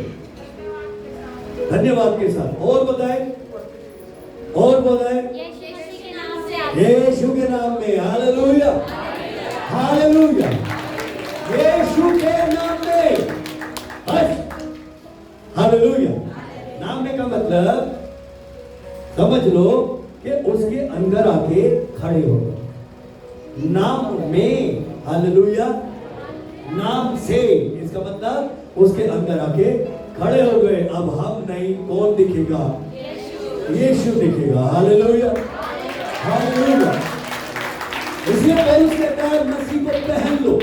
धन्यवाद के साथ। और बताए यीशु के नाम में। हालेलुया, हालेलुया, यीशु के नाम में। हालेलुया। नाम में का मतलब समझ लो कि उसके अंदर आके खड़े हो गए। नाम में, हालेलुया, नाम से, इसका मतलब उसके अंदर आके खड़े हो गए। अब हम नहीं, कौन दिखेगा? यीशु दिखेगा। Hallelujah, hallelujah. इसलिए पौलुस कहता है मसीह को पहन लो।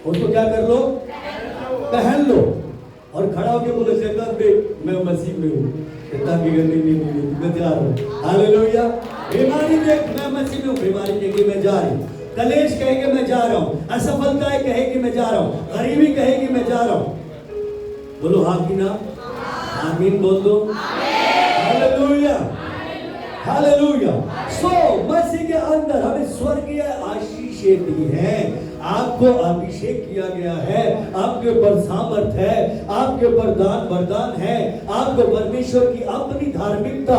उसको क्या कर लो? पहन लो। और खड़ा होके बोले शैतान देख मैं मसीह में हूँ। शैतान की गंदी नहीं, मैं जा रहा हूँ। हालेलुया। बीमारी देख मैं मसीह में हूँ। बीमारी कहेगी मैं जा रही हूँ। कलेश कहेगी मैं जा रहा हूँ। असफलताएं कहेगी मैं जा रहा हूँ। गरीबी कहेगी मैं जा रहा हूँ। बोलो हाँ कि ना? आमीन बोल दो। Hallelujah, hallelujah. सो मसीह के अंदर हमें स्वर्गीय आशीषें दी हैं। आपको अभिषेक किया गया है। आपके ऊपर सामर्थ है। आपके ऊपर दान वरदान है। आपको परमेश्वर की अपनी धार्मिकता,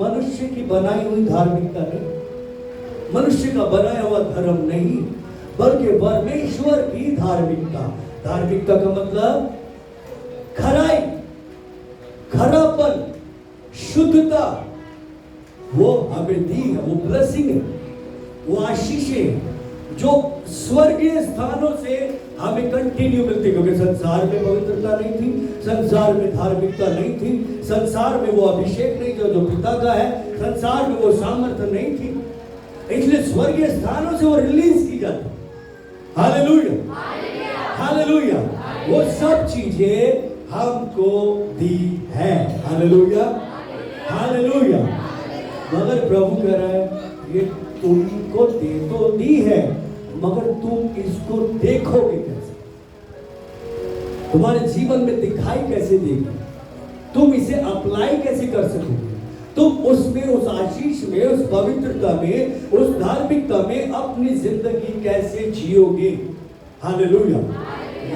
मनुष्य की बनाई हुई धार्मिकता नहीं, मनुष्य का बनाया हुआ धर्म नहीं, बल्कि परमेश्वर की धार्मिकता। धार्मिकता का मतलब खराई, खरापन, शुद्धता, वो हमें दी है। वो ब्लेसिंग है, वो आशीषें जो स्वर्गीय स्थानों से हमें कंटिन्यू मिलती। क्योंकि संसार में पवित्रता नहीं थी, संसार में धार्मिकता नहीं थी, संसार में वो अभिषेक नहीं जो पिता का है, संसार में वो सामर्थ्य नहीं थी। इसलिए स्वर्गीय स्थानों से वो रिलीज की जाती। Hallelujah, hallelujah. वो सब चीजें हमको दी है। Hallelujah, hallelujah. मगर प्रभु कह रहा है ये तुमको दे तो दी है, मगर तुम इसको देखोगे कैसे? तुम्हारे जीवन में दिखाई कैसे देगी? तुम इसे अप्लाई कैसे कर सकोगे? तुम उसमें, उस आशीष में, उस पवित्रता में, उस धार्मिकता में अपनी जिंदगी कैसे जियोगे? हालेलुया।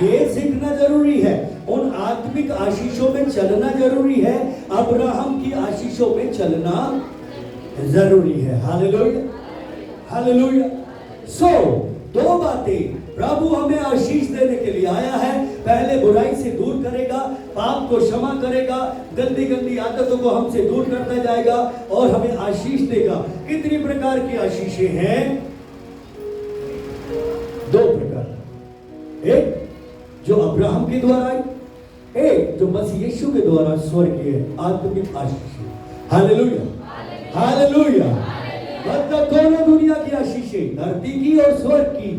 ये सीखना जरूरी है। उन आत्मिक आशीषों में चलना जरूरी है। अब्राहम की आशीषों में चलना जरूरी है। Hallelujah, hallelujah. सो दो बातें प्रभु हमें आशीष देने के लिए आया है। पहले बुराई से दूर करेगा, पाप को क्षमा करेगा, गंदी गंदी आदतों को हमसे दूर करता जाएगा और हमें आशीष देगा। कितनी प्रकार की आशीषें हैं? दो प्रकार। एक जो अब्राहम के द्वारा आई, एक जो मसीह यीशु के द्वारा स्वर्गीय आत्मिक आशीष। Hallelujah, hallelujah. मतलब दोनों दुनिया की आशीषें, धरती की और स्वर्ग की,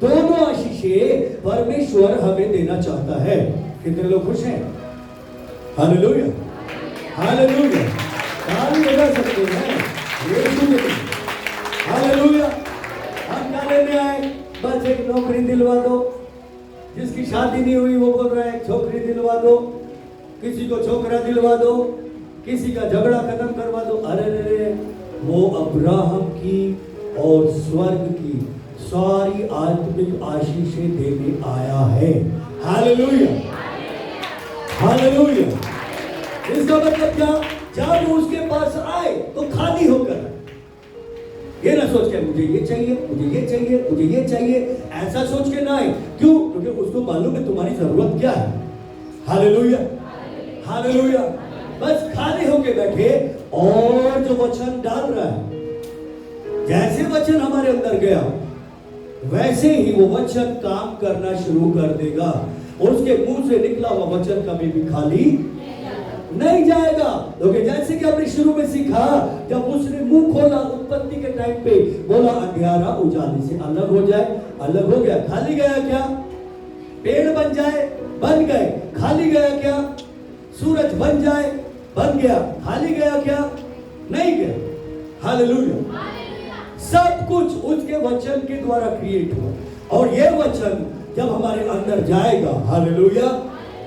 दोनों आशीषें परमेश्वर हमें देना चाहता है। कितने लोग खुश हैं? Hallelujah, hallelujah. ताली बजा सकते हैं यीशु के लिए। हालेलुया। हम क्या लेने आए? बस एक नौकरी दिलवा दो। जिसकी शादी नहीं हुई वो बोल रहा है छोकरी दिलवा दो, किसी को छोकरा दिलवा दो, किसी का झगड़ा खत्म करवा दो। अरे वो अब्राहम की और स्वर्ग की सारी आत्मिक आशीषें देने आया है। Hallelujah, hallelujah. इसका मतलब क्या? जब उसके पास आए तो खाली होकर, ये ना सोच के मुझे ये चाहिए, मुझे ये चाहिए, मुझे ये चाहिए, ऐसा सोच के ना आए। क्यों? क्योंकि उसको मालूम है तुम्हारी जरूरत क्या है। Hallelujah, hallelujah. बस खाली होके बैठे और जो वचन डाल रहा है, जैसे वचन हमारे अंदर गया वैसे ही वो वचन काम करना शुरू कर देगा। उसके मुंह से निकला हुआ वचन कभी भी खाली नहीं जाएगा। क्योंकि जैसे कि हमने शुरू में सीखा, जब उसने मुंह खोला उत्पत्ति के टाइम पे, बोला अंधियारा उजाले से अलग हो जाए, अलग हो गया। खाली गया क्या? पेड़ बन जाए, बन गए। खाली गया क्या? सूरज बन जाए, बन गया। खाली गया क्या? नहीं गया। हालेलुया। सब कुछ उसके वचन के द्वारा क्रिएट हुआ। और ये वचन जब हमारे अंदर जाएगा, हालेलुया,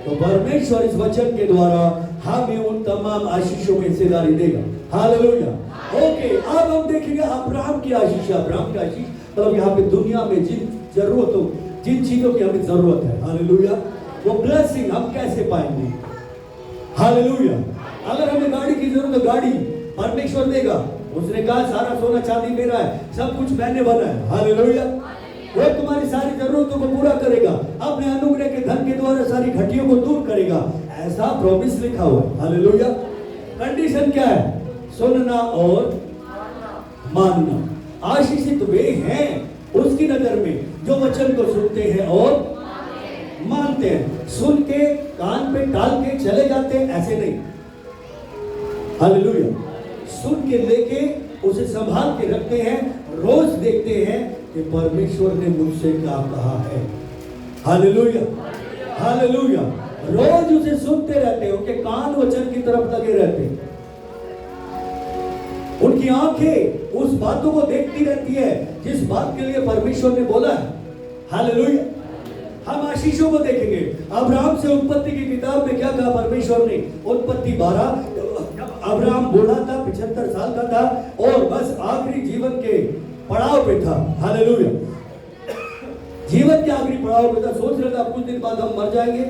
तो परमेश्वर इस वचन के द्वारा हमें उन तमाम आशीषों में हिस्सेदारी देगा। हालेलुया। ओके, अब हम देखेंगे अब्राहम की आशीष। अब्राहम की आशीष मतलब यहाँ पे दुनिया में जिन जरूरतों, जिन चीजों की हमें जरूरत है, हालेलुया, वो ब्लेसिंग हम कैसे पाएंगे। हालेलुया। अगर हमें गाड़ी की जरूरत है, गाड़ी परमेश्वर देगा। उसने कहा सारा सोना चांदी मेरा है, सब कुछ मैंने बना है। हालेलुया। वो तुम्हारी सारी जरूरतों को पूरा करेगा, अपने अनुग्रह के धन के द्वारा सारी घटियों को दूर करेगा, ऐसा प्रॉमिस लिखा हुआ है। हालेलुया। कंडीशन क्या है? सुनना और मानना। आशीषित वे हैं उसकी नजर में जो वचन को सुनते हैं और मानते हैं। सुन के कान पे टाल के चले जाते हैं, ऐसे नहीं। हालेलुया। सुन के लेके उसे संभाल के रखते हैं, रोज देखते हैं कि परमेश्वर ने मुझसे क्या कहा है। Hallelujah, hallelujah. रोज उसे सुनते रहते हैं, उनके कान वचन की तरफ लगे रहते हैं, उनकी आंखें उस बातों को देखती रहती है जिस बात के लिए परमेश्वर ने बोला है। हालेलुया। हम आशीषों को देखेंगे। अब्राहम से उत्पत्ति की किताब में क्या कहा परमेश्वर ने? उत्पत्ति 12, जब अब्राहम बूढ़ा था, 75 साल का था और बस आखिरी जीवन के पड़ाव पे था। हालेलुया। जीवन के आखिरी पड़ाव पे था, सोच रहा था कुछ दिन बाद हम मर जाएंगे।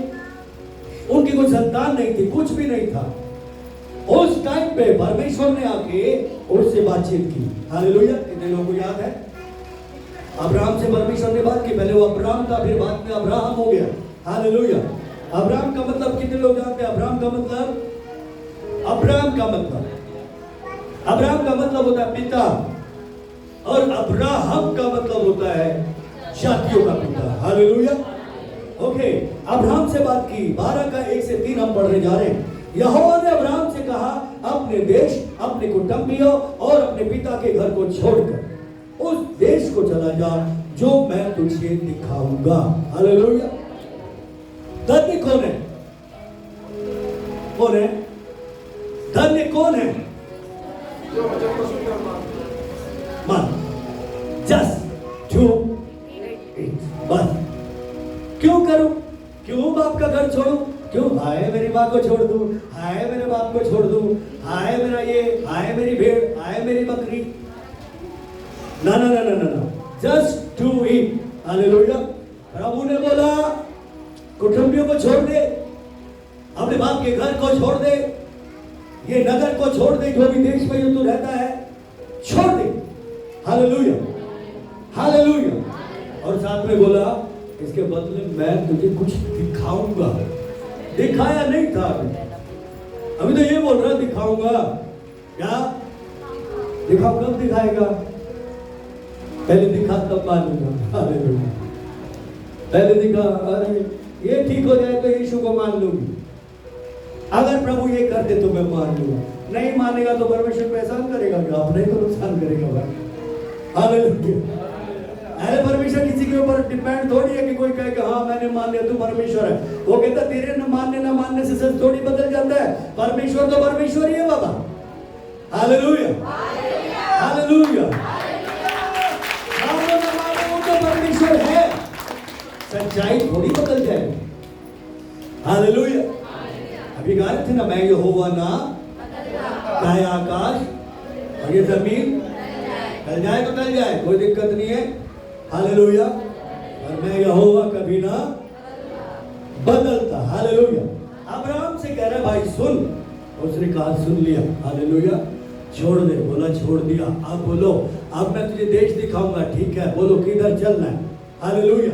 उनकी कोई संतान नहीं थी, कुछ भी नहीं था। उस टाइम पे परमेश्वर ने आके उससे बातचीत की। हालेलुया। कितने लोगों को याद है? अब्राहम से परमेश्वर ने बात की। पहले वो अब्राहम था, फिर बाद में अब्राहम हो गया। हालेलुया। अब्राहम का मतलब कितने लोग जानते हैं? अब्राहम का मतलब, अब्राहम का मतलब होता है पिता, और अब्राहम का मतलब होता है जातियों का पिता। हालेलुया। ओके, अब्राहम से बात की। 12 का 1 से 3 हम पढ़ने जा रहे हैं। यहोवा ने अब्राहम से कहा, अपने देश, अपने कुटुंबियों और अपने पिता के घर को छोड़कर उस देश को चला जा जो मैं तुझे दिखाऊंगा। हालेलुया। धन्य कौन है? कौन है धन्य? कौन है? मान। जस्ट टू बस। क्यों करूं? क्यों बाप का घर छोड़ूं? क्यों हाय मेरी माँ को छोड़ दूं, हाय मेरे बाप को छोड़ दूं, हाय मेरा ये, हाय मेरी भेड़, हाय मेरी बकरी। ना ना ना ना ना, जस्ट डू इट। हालेलुया। प्रभु ने बोला कुटुंबियों को छोड़ दे, अपने बाप के घर को छोड़ दे, ये नगर को छोड़ दे, जो भी देश में तू रहता है छोड़ दे। Hallelujah, hallelujah. और साथ में बोला इसके बदले मैं तुझे कुछ दिखाऊंगा। दिखाया नहीं था अभी तो ये बोल रहा दिखाऊंगा। क्या दिखाऊं? कब दिखाएगा? पहले दिखा तब मानूंगा। हालेलुया। पहले दिखा, अरे ये ठीक हो जाए तो यीशु को मान लूंगी। अगर प्रभु ये कर दे तो मैं मान लूंगा। नहीं मानेगा तो परमेश्वर को एहसान करेगा क्या? अपने को नुकसान करेगा भाई। हालेलुया। अरे परमेश्वर किसी के ऊपर डिपेंड थोड़ी है कि कोई कहे कि हाँ मैंने मान लिया तू परमेश्वर है। वो कहता तेरे न मानने से सच थोड़ी बदल जाता है। परमेश्वर तो परमेश्वर ही है बाबा। Hallelujah, hallelujah. मानो न मानो वो तो परमेश्वर है, सच्चाई थोड़ी बदल जाएगी। हालेलुया। अभी गा रहे थे ना, मैं यहोवा ना, चाहे आकाश और ये जमीन टल जाए तो टल जाए, कोई दिक्कत नहीं है। हालेलुया। और मैं यहोवा कभी ना बदलता। हालेलुया। अब्राहम से कह रहा भाई सुन। उसने कहा सुन लिया। हालेलुया। छोड़ दे। बोला छोड़ दिया। अब बोलो अब मैं तुझे देश दिखाऊंगा। ठीक है, बोलो किधर चलना है? हालेलुया।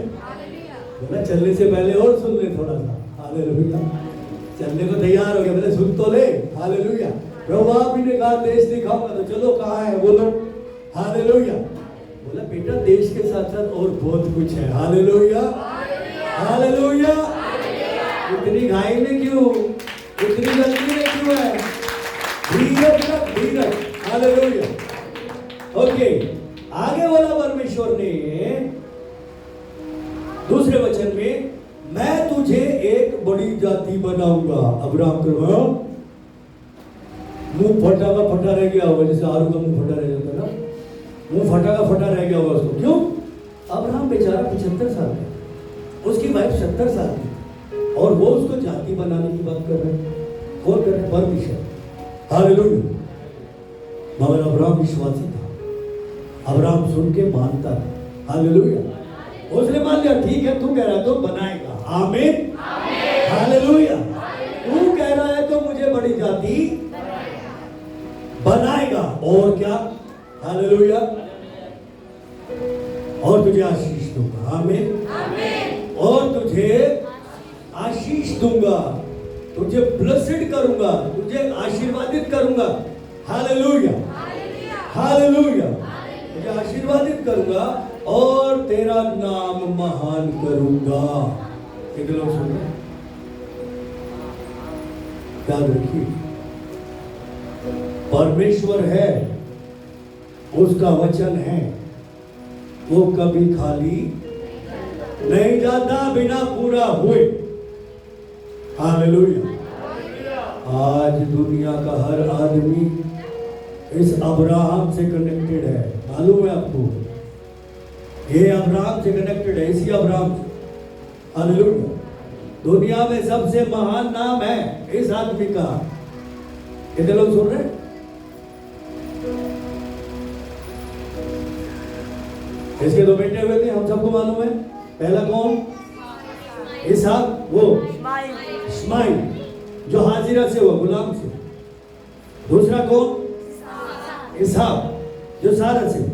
बोला चलने से पहले और सुन ले थोड़ा सा। हालेलुया। चलने को तैयार हो गया, बोले सुन तो ले। हालेलुया। प्रभु आप ने कहा देश दिखाऊंगा, तो चलो कहाँ है बोलो। हालेलुया। बोला बेटा देश के साथ साथ और बहुत कुछ है। Hallelujah, hallelujah. इतनी घाई में क्यों, इतनी जल्दी में क्यों है? धीरज रख, धीरज। हालेलुया। ओके, आगे बोला परमेश्वर ने दूसरे वचन में, मैं तुझे एक बड़ी जाति बनाऊंगा। अब्राहम को मुंह फटा का फटा रह गया होगा, जैसे आलू का मुंह फटा रह जाता ना, मुंह फटा का फटा रह गया होगा उसको। क्यों? अब्राहम बेचारा 75 साल का, उसकी वाइफ 70 साल की और वो उसको जाति बनाने की बात कर रहे हैं। कौन कर रहे हैं? परमेश्वर। हालेलुया। मगर अब्राहम विश्वासी था, अब्राहम सुन के मानता था। हालेलुया। उसने मान लिया, ठीक है तू कह रहा है तो बनाएगा। आमीन। हालेलुया। तू कह रहा है तो मुझे बड़ी जाति बनाएगा। और क्या? हालेलुया। और तुझे आशीष दूंगा। आमीन। और तुझे आशीष दूंगा, तुझे ब्लेस्ड करूंगा, तुझे आशीर्वादित करूंगा। हालेलुया। हालेलुया। तुझे आशीर्वादित करूंगा और तेरा नाम महान करूंगा। कितने लोग सुन रहे? याद रखिए, परमेश्वर है, उसका वचन है, वो कभी खाली नहीं जाता बिना पूरा हुए। हालेलुया। आज दुनिया का हर आदमी इस अब्राहम से कनेक्टेड है। मालूम है आपको? ये अब्राहम से कनेक्टेड है, इसी अब्राहम से। हालेलुया। दुनिया में सबसे महान नाम है इस आदमी का। कितने लोग सुन रहे हैं? इसके दो बेटे हुए थे, हम सबको मालूम है। पहला कौन? इसहाक, वो इस्माइल जो हाजिरा से हुआ, गुलाम से। दूसरा कौन? इसहाक जो सारा से।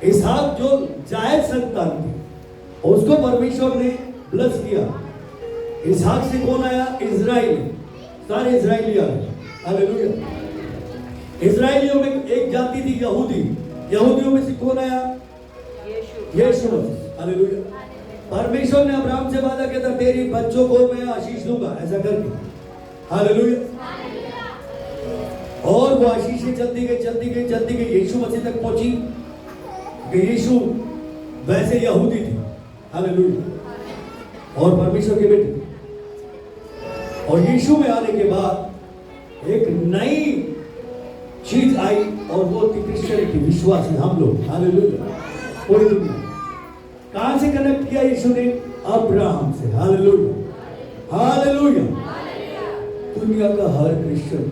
इसहाक जो जायज संतान थी, उसको परमेश्वर ने ब्लेस किया। इसहाक से कौन आया? इजराइल। सारे इजराइली आए। हालेलुया। इजराइलियों में एक जाति थी यहूदी। यहूदियों में से कौन आया? यीशु मसीह। हालेलुया। परमेश्वर ने अब्राहम से वादा किया था, तेरी बच्चों को मैं आशीष दूंगा, ऐसा करके। हालेलुया। और वो आशीषें चलती गई, चलती गई, चलती गई, यीशु मसीह तक पहुंची। कि यीशु वैसे यहूदी थे। हालेलुया। और परमेश्वर के बेटे। और यीशु में आने के बाद एक नई चीज आई और वो थी क्रिश्चियनिटी, विश्वासी, हम लोग। हालेलुया। पूरी दुनिया कहां से कनेक्ट किया यीशु ने? अब्राहम से। हालेलुया। हालेलुया। दुनिया का हर क्रिश्चियन,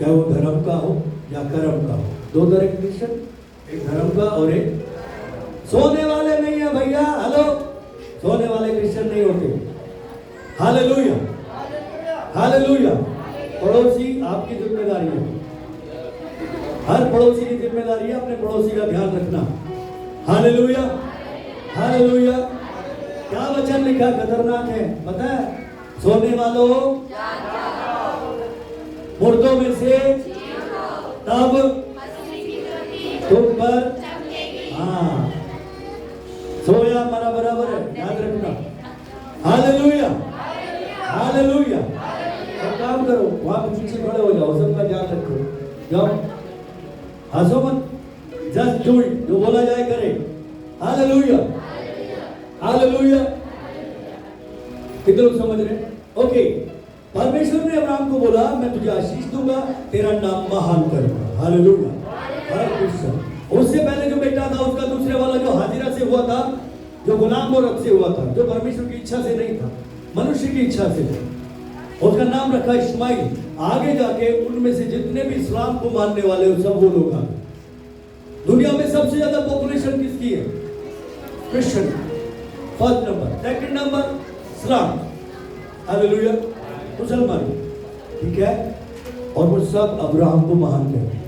चाहे वो धर्म का हो या कर्म का हो, दो तरह के क्रिश्चियन, एक धर्म का और एक सोने वाले नहीं है भैया। हेलो, सोने वाले क्रिश्चियन नहीं होते। हालेलुया। हालेलुया। पड़ोसी आपकी जिम्मेदारी है, हर पड़ोसी की जिम्मेदारी है अपने पड़ोसी का ध्यान रखना। हालेलुया। हालेलुया। क्या वचन लिखा खतरनाक है पता है? सोने वालों मुर्दों में से तब तुम पर, हाँ, सोया मरा बराबर है, याद रखना। हालेलुया। हालेलुया। अब काम करो, वहां पीछे खड़े हो जाओ, सबका ध्यान रखो, जाओ, हंसो मत, जस्ट डू इट, जो बोला जाए करे। हालेलुया। हालेलुया। कितने लोग समझ रहे? ओके। परमेश्वर ने अब्राहम को बोला, मैं तुझे आशीष दूंगा, तेरा नाम महान करूंगा। हालेलुया। उससे पहले जो बेटा था उसका दूसरे वाला जो हाजिरा से हुआ था, जो गुलाम औरत से हुआ था, जो परमेश्वर की इच्छा से नहीं था, मनुष्य की इच्छा से था, उसका नाम रखा इस्माइल। आगे जाके उनमें से जितने भी इस्लाम को मानने वाले हो, सब वो लोग आ गए। दुनिया में सबसे ज्यादा पॉपुलेशन किसकी है? Christian. First number, second number इस्लाम। हालेलुया। मुसलमान, ठीक है। और वो सब अब्राहम को महान कहते हैं।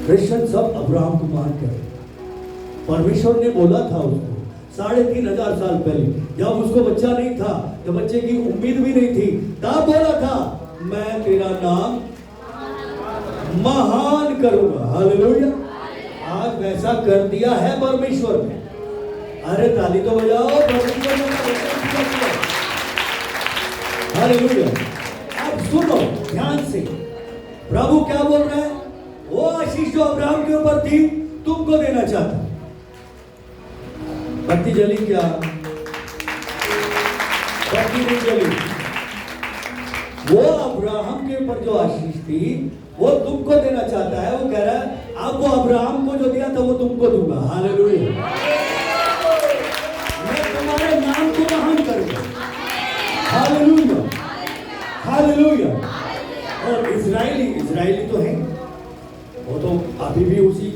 क्रिश्चियन सब अब्राहम को महान कहते हैं। परमेश्वर ने बोला था उसको 3500 साल पहले, जब उसको बच्चा नहीं था, जब बच्चे की उम्मीद भी नहीं थी, तब बोला था, मैं तेरा नाम महान करूंगा। हालेलुया। आज वैसा कर दिया है परमेश्वर ने। अरे ताली तो बजाओ, परमेश्वर ने। हालेलुया। अब सुनो ध्यान से, प्रभु क्या बोल रहा है? वो आशीष जो अब्राहम के ऊपर थी, तुमको देना चाहता। बत्ती जली क्या? बत्ती नहीं जली। वो अब्राहम के ऊपर जो आशीष थी, वो तुमको देना चाहता है। वो कह रहा है, अब वो अब्राहम को जो दिया था वो तुमको दूंगा। हालेलुया। मैं हालेलुया। और इजरायली तो है, वो तो अभी भी उसी